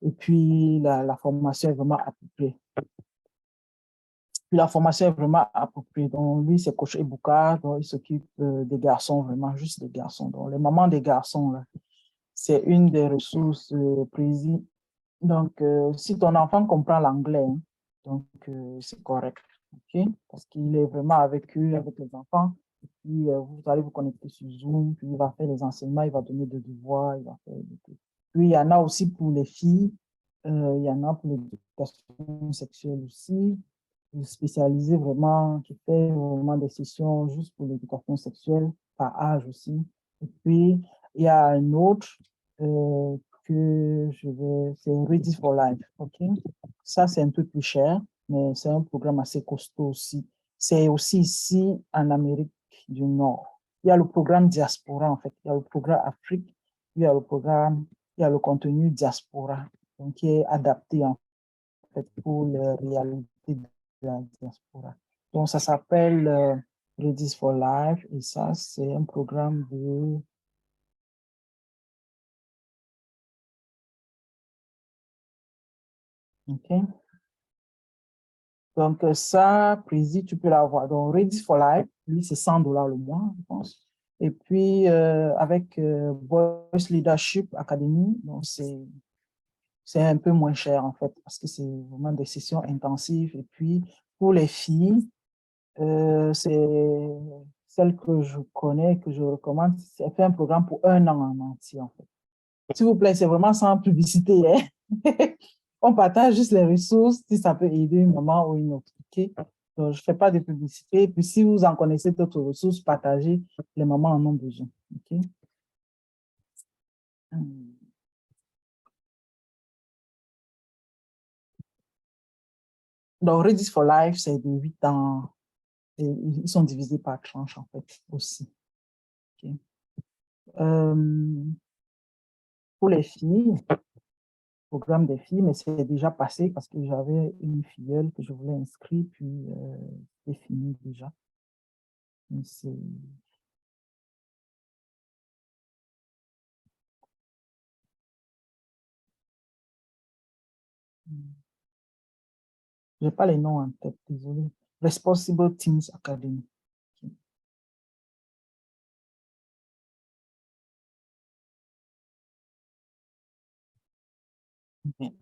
Et puis la formation est vraiment appropriée. Puis la formation est vraiment appropriée. Donc lui, c'est coach Ebuka, donc il s'occupe des garçons, vraiment juste des garçons. Donc les mamans des garçons, là, c'est une des ressources précises. Donc, si ton enfant comprend l'anglais, hein, donc c'est correct. Okay? Parce qu'il est vraiment avec eux, avec les enfants. Et puis, vous allez vous connecter sur Zoom, puis il va faire les enseignements, il va donner des devoirs, il va faire des trucs. Puis, il y en a aussi pour les filles, il y en a pour l'éducation sexuelle aussi, spécialisé vraiment, qui fait vraiment des sessions juste pour l'éducation sexuelle, par âge aussi. Et puis, il y a un autre que c'est Ready for Life, ok? Ça, c'est un peu plus cher, mais c'est un programme assez costaud aussi. C'est aussi ici en Amérique du Nord. Il y a le programme Diaspora, en fait. Il y a le programme Afrique, il y a le programme, il y a le contenu Diaspora, donc qui est adapté, en fait, pour les réalités de la diaspora. Donc, ça s'appelle Ready for Life, et ça, c'est un programme de... OK? Donc, ça, Prezi, tu peux l'avoir. Donc, Ready for Life, lui, c'est $100 le mois, je pense. Et puis, avec Boys Leadership Academy, donc c'est un peu moins cher, en fait, parce que c'est vraiment des sessions intensives. Et puis, pour les filles, c'est celle que je connais, que je recommande. Elle fait un programme pour 1 an en entier, en fait. S'il vous plaît, c'est vraiment sans publicité. Hein? On partage juste les ressources si ça peut aider une maman ou une autre. Okay? Donc, je ne fais pas de publicité. Et puis, si vous en connaissez d'autres ressources, partagez. Les mamans en ont besoin. Okay? Donc, Ready for Life, c'est de 8 ans. Et ils sont divisés par tranche, en fait, aussi. Okay? Pour les filles, programme des filles, mais c'est déjà passé parce que j'avais une filleule que je voulais inscrire, puis c'est fini déjà. Mais c'est... Je n'ai pas les noms en tête, désolé. Responsible Teens Academy. Ok.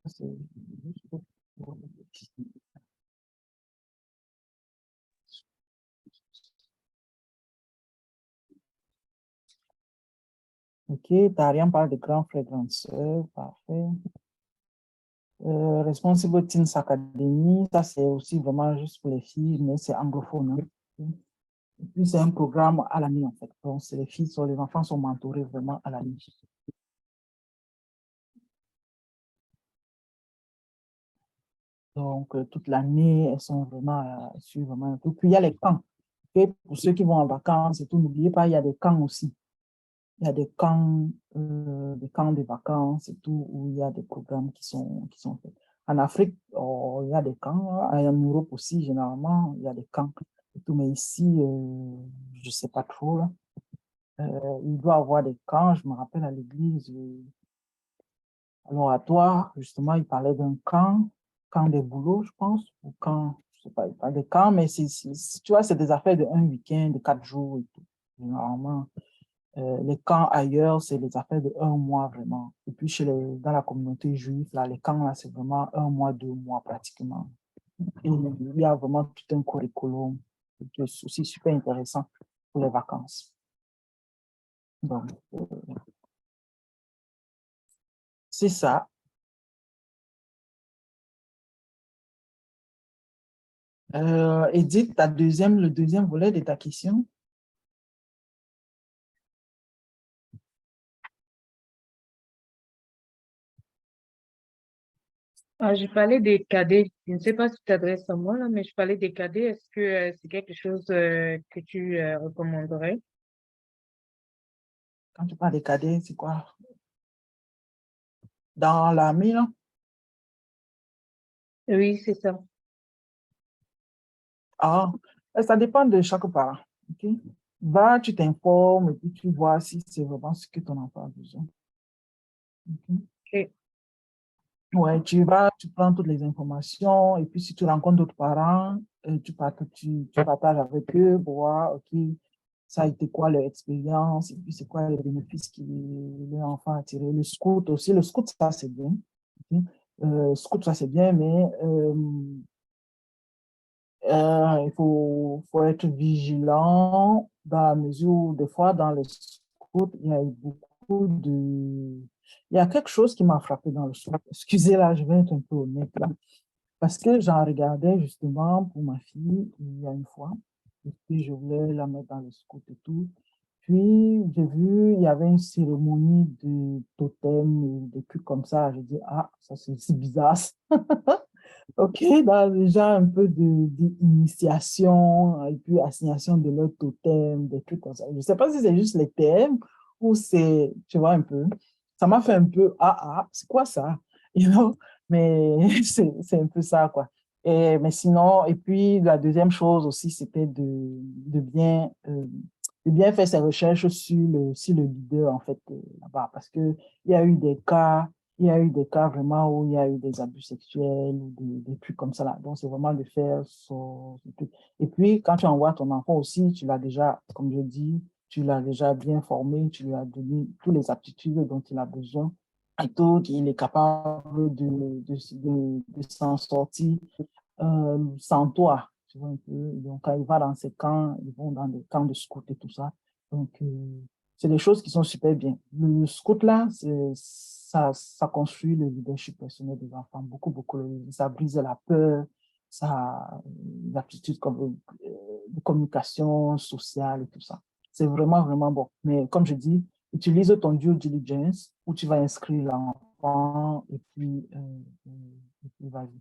C'est juste pour- Ok, Darian parle de grands frères, grandes sœurs, parfait. Responsible Teens Academy, ça c'est aussi vraiment juste pour les filles, mais c'est anglophone. Hein. Et puis c'est un programme à l'année en fait. Donc c'est les filles, les enfants sont mentorés vraiment à l'année. Donc toute l'année, elles sont vraiment suivent vraiment. Et puis il y a les camps. Et pour ceux qui vont en vacances et tout, n'oubliez pas, il y a des camps aussi. Il y a des camps de vacances et tout, où il y a des programmes qui sont faits. En Afrique, oh, il y a des camps. En Europe aussi, généralement, il y a des camps et tout. Mais ici, je ne sais pas trop. Là. Il doit y avoir des camps. Je me rappelle à l'église, à l'oratoire, justement, il parlait d'un camp des boulots, je pense, ou camp, je sais pas, il parle des camps, mais tu vois, c'est des affaires de un week-end, de 4 jours et tout. Généralement, les camps ailleurs, c'est les affaires de un mois vraiment. Et puis dans la communauté juive, là, les camps, là, c'est vraiment un mois, 2 mois pratiquement. Et il y a vraiment tout un curriculum qui est aussi super intéressant pour les vacances. Donc, c'est ça. Edith, le deuxième volet de ta question. Ah, je parlais des cadets. Je ne sais pas si tu t'adresses à moi, là, mais je parlais des cadets. Est-ce que c'est quelque chose que tu recommanderais? Quand tu parles des cadets, c'est quoi? Dans l'armée, là? Oui, c'est ça. Ah, ça dépend de chaque parent. Ok. Va, tu t'informes et puis tu vois si c'est vraiment ce que ton enfant a besoin. Ok. Ok. Ouais, tu vas, tu prends toutes les informations et puis si tu rencontres d'autres parents, tu partages avec eux pour voir, OK, ça a été quoi leur expérience et puis c'est quoi les bénéfices que leur enfant a tiré. Le scout aussi, le scout, ça c'est bien. Ok. Scout, ça c'est bien, mais faut être vigilant dans la mesure où des fois dans le scout, il y a eu beaucoup de... Il y a quelque chose qui m'a frappé dans le scout. Excusez là, je vais être un peu honnête là. Parce que j'en regardais justement pour ma fille il y a une fois. Et puis je voulais la mettre dans le scout et tout. Puis j'ai vu, il y avait une cérémonie de totem, des trucs comme ça. J'ai dit, ah, ça c'est bizarre. Ok, dans déjà un peu d'initiation et puis assignation de leur totem, des trucs comme ça. Je ne sais pas si c'est juste les thèmes ou c'est, tu vois, un peu. Ça m'a fait un peu, c'est quoi ça? You know? Mais c'est un peu ça, quoi. Mais sinon, et puis la deuxième chose aussi, c'était de bien faire ses recherches sur le leader, en fait, là-bas. Parce qu'il y a eu des cas il y a eu des cas vraiment où il y a eu des abus sexuels ou des trucs comme ça là. Donc, c'est vraiment de faire son truc. Et puis, quand tu envoies ton enfant aussi, tu l'as déjà, comme je dis, tu l'as déjà bien formé, tu lui as donné toutes les aptitudes dont il a besoin et tout, qu'il est capable de s'en sortir sans toi. Tu vois un peu. Donc, quand il va dans ces camps, ils vont dans des camps de scout et tout ça. Donc, c'est des choses qui sont super bien. Le scout, là, ça construit le leadership personnel des enfants. Beaucoup, beaucoup. Ça brise la peur, ça, l'aptitude de communication sociale et tout ça. C'est vraiment, vraiment bon. Mais comme je dis, utilise ton due diligence où tu vas inscrire l'enfant et puis vas-y.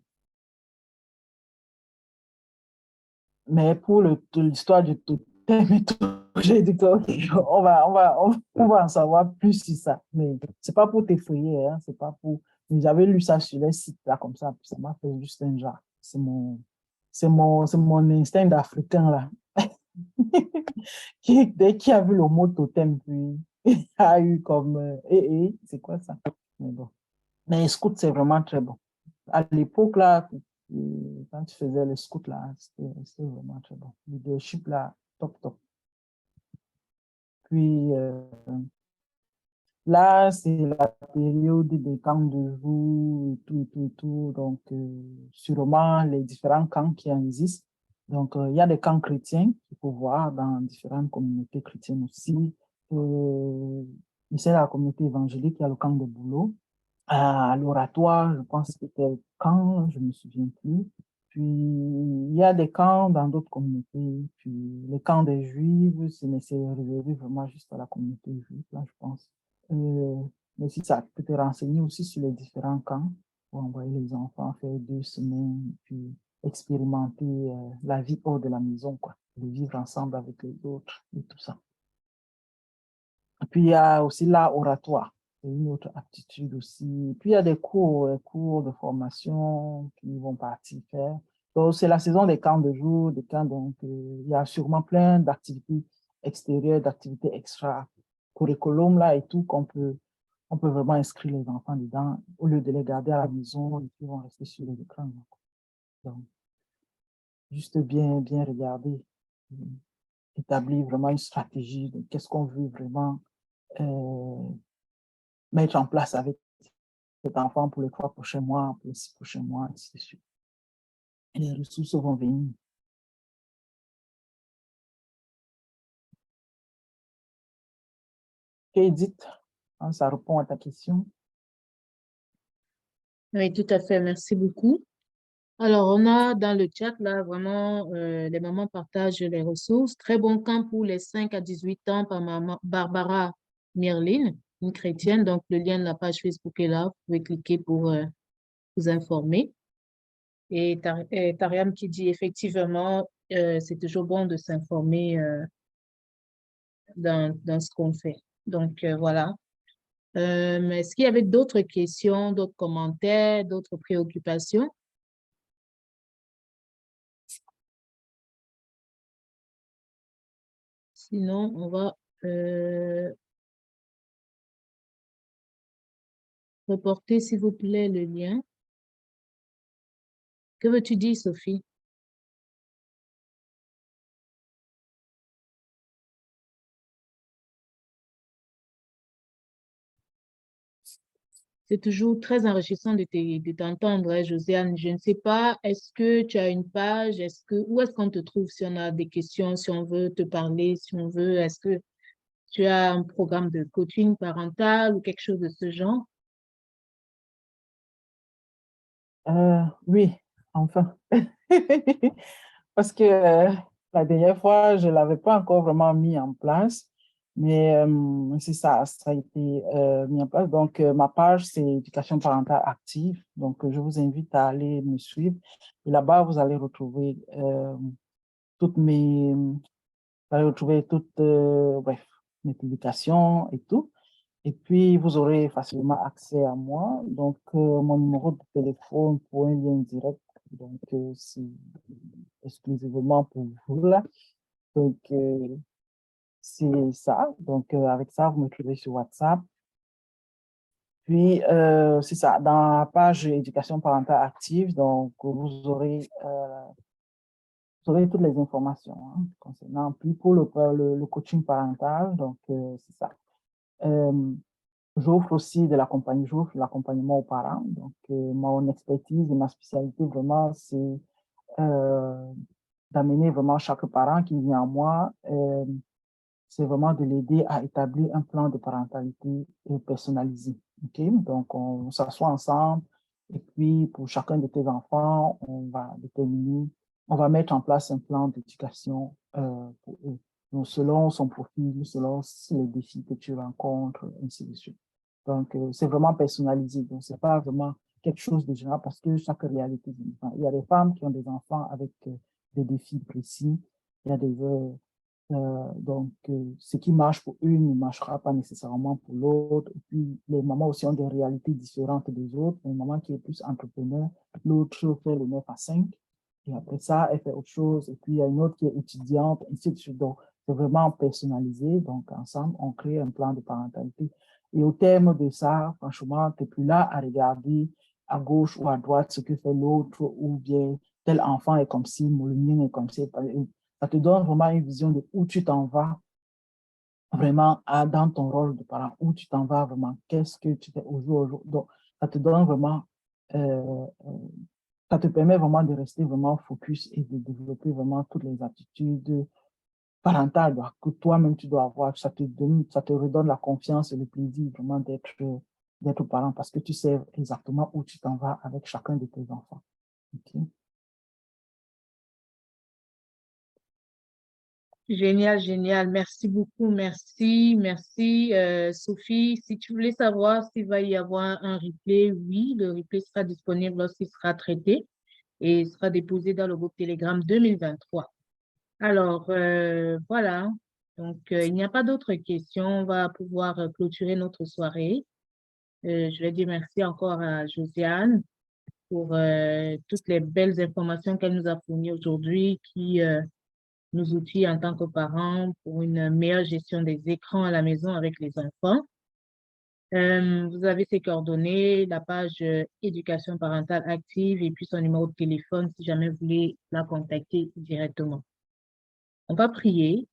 Mais pour l'histoire du totem et tout, j'ai dit que ok, on va en savoir plus sur ça. Mais c'est pas pour t'effrayer, hein, c'est pas pour. J'avais lu ça sur les sites là comme ça, puis ça m'a fait juste un genre. C'est mon instinct d'Africain là. Dès qu'il a vu le mot totem, puis il a eu comme c'est quoi ça? Mais bon. Mais scout, c'est vraiment très bon. À l'époque, là, quand tu faisais le scout, là, c'était vraiment très bon. Le leadership, là, top, top. Puis là, c'est la période des camps de jour et tout, et tout, et tout. Donc, sûrement les différents camps qui existent. Donc, il y a des camps chrétiens qu'il faut voir dans différentes communautés chrétiennes aussi. Ici, la communauté évangélique, il y a le camp de boulot. À l'oratoire, je pense que c'était le camp, je ne me souviens plus. Puis, il y a des camps dans d'autres communautés. Puis, le camp des Juifs, c'est réservé vraiment juste à la communauté juive, là, je pense. Mais si ça peut te renseigner aussi sur les différents camps pour envoyer les enfants faire 2 semaines, puis expérimenter la vie hors de la maison, quoi, de vivre ensemble avec les autres et tout ça. Et puis, il y a aussi l'art oratoire, c'est une autre aptitude aussi. Puis, il y a des cours de formation qui vont partir faire. Donc, c'est la saison des camps de jour, des camps, donc il y a sûrement plein d'activités extérieures, d'activités extra-curriculum là et tout on peut vraiment inscrire les enfants dedans au lieu de les garder à la maison et puis ils vont rester sur les écrans. Donc, juste bien regarder, établir vraiment une stratégie de qu'est-ce qu'on veut vraiment mettre en place avec cet enfant pour les 3 prochains mois, pour les 6 prochains mois, ainsi de suite. Et les ressources vont venir. Ok, Edith, hein, ça répond à ta question. Oui, tout à fait. Merci beaucoup. Alors, on a dans le chat, là, vraiment, les mamans partagent les ressources. Très bon camp pour les 5 à 18 ans par maman Barbara Mirline, une chrétienne. Donc, le lien de la page Facebook est là. Vous pouvez cliquer pour vous informer. Et Tariam qui dit effectivement, c'est toujours bon de s'informer dans ce qu'on fait. Donc, voilà. Mais est-ce qu'il y avait d'autres questions, d'autres commentaires, d'autres préoccupations? Sinon, on va reporter, s'il vous plaît, le lien. Que veux-tu dire, Sophie? C'est toujours très enrichissant de t'entendre, hein, Josiane. Je ne sais pas, est-ce que tu as une page? Où est-ce qu'on te trouve si on a des questions, si on veut te parler, si on veut, est-ce que tu as un programme de coaching parental ou quelque chose de ce genre? Oui, enfin. Parce que la dernière fois, je ne l'avais pas encore vraiment mis en place, mais c'est ça, ça a été mis en place. Donc, ma page, c'est Éducation parentale active. Donc, je vous invite à aller me suivre. Et là-bas, vous allez retrouver toutes mes, vous allez retrouver toutes, bref, mes publications et tout. Et puis, vous aurez facilement accès à moi. Donc, mon numéro de téléphone pour un lien direct. Donc, c'est exclusivement pour vous là. Donc, c'est ça. Donc, avec ça, vous me trouvez sur WhatsApp. Puis, c'est ça. Dans la page éducation parentale active, donc, vous aurez toutes les informations hein, concernant. Puis, pour le coaching parental, donc, c'est ça. J'offre aussi j'offre l'accompagnement aux parents. Donc, mon expertise et ma spécialité vraiment, c'est d'amener vraiment chaque parent qui vient à moi, c'est vraiment de l'aider à établir un plan de parentalité personnalisé. Okay? Donc, on s'assoit ensemble et puis pour chacun de tes enfants, on va mettre en place un plan d'éducation pour eux. Donc, selon son profil, selon les défis que tu rencontres, ainsi de suite. Donc, c'est vraiment personnalisé. Donc, c'est pas vraiment quelque chose de général parce que chaque réalité, il y a des femmes qui ont des enfants avec des défis précis. Il y a des donc, ce qui marche pour une ne marchera pas nécessairement pour l'autre. Et puis, les mamans aussi ont des réalités différentes des autres. Une maman qui est plus entrepreneur, l'autre fait le 9 à 5. Et après ça, elle fait autre chose. Et puis, il y a une autre qui est étudiante, ainsi de suite. Donc, c'est vraiment personnalisé. Donc, ensemble, on crée un plan de parentalité. Et au terme de ça, franchement, tu n'es plus là à regarder à gauche ou à droite ce que fait l'autre, ou bien tel enfant est comme ci, le mien est comme ci. Ça te donne vraiment une vision de où tu t'en vas, vraiment dans ton rôle de parent, où tu t'en vas vraiment, qu'est-ce que tu fais au jour au jour. Donc, ça te donne vraiment, ça te permet vraiment de rester vraiment focus et de développer vraiment toutes les aptitudes parentales que toi-même tu dois avoir. Ça te redonne la confiance et le plaisir vraiment d'être parent parce que tu sais exactement où tu t'en vas avec chacun de tes enfants. Okay. Génial, génial. Merci beaucoup. Merci, merci. Sophie, si tu voulais savoir s'il va y avoir un replay, oui, le replay sera disponible lorsqu'il sera traité et sera déposé dans le groupe Telegram 2023. Alors, voilà. Donc, il n'y a pas d'autres questions. On va pouvoir clôturer notre soirée. Je vais dire merci encore à Josiane pour toutes les belles informations qu'elle nous a fournies aujourd'hui qui nous outillent en tant que parents pour une meilleure gestion des écrans à la maison avec les enfants. Vous avez ses coordonnées, la page éducation parentale active et puis son numéro de téléphone si jamais vous voulez la contacter directement. On va prier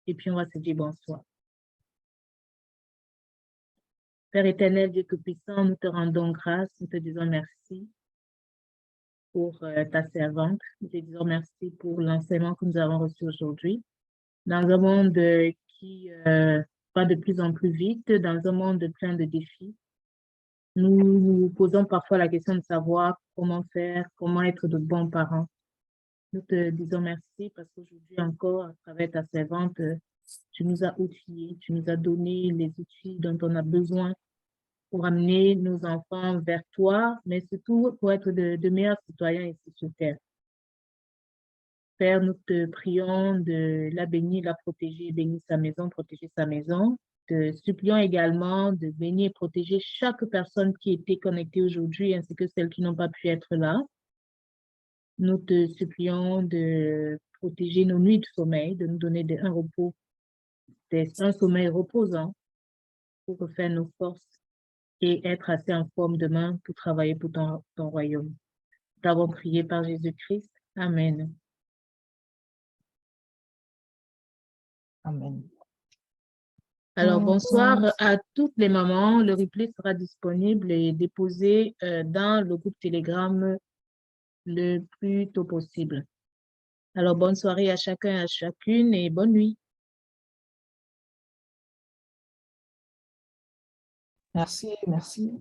et puis on va se dire bonsoir. Père éternel, Dieu Tout-Puissant, nous te rendons grâce, nous te disons merci pour ta servante. Nous te disons merci pour l'enseignement que nous avons reçu aujourd'hui. Dans un monde qui va de plus en plus vite, dans un monde plein de défis, nous nous posons parfois la question de savoir comment faire, comment être de bons parents. Nous te disons merci parce qu'aujourd'hui encore, à travers ta servante, tu nous as outillés, tu nous as donné les outils dont on a besoin pour amener nos enfants vers toi, mais surtout pour être de meilleurs citoyens ici sur Terre. Père, nous te prions de la bénir, la protéger, bénir sa maison, protéger sa maison. Te supplions également de bénir et protéger chaque personne qui était connectée aujourd'hui, ainsi que celles qui n'ont pas pu être là. Nous te supplions de protéger nos nuits de sommeil, de nous donner un repos, un sommeil reposant pour refaire nos forces et être assez en forme demain pour travailler pour ton royaume. Nous t'avons prié par Jésus-Christ. Amen. Amen. Alors, bonsoir à toutes les mamans. Le replay sera disponible et déposé dans le groupe Telegram le plus tôt possible. Alors, bonne soirée à chacun et à chacune et bonne nuit. Merci, merci.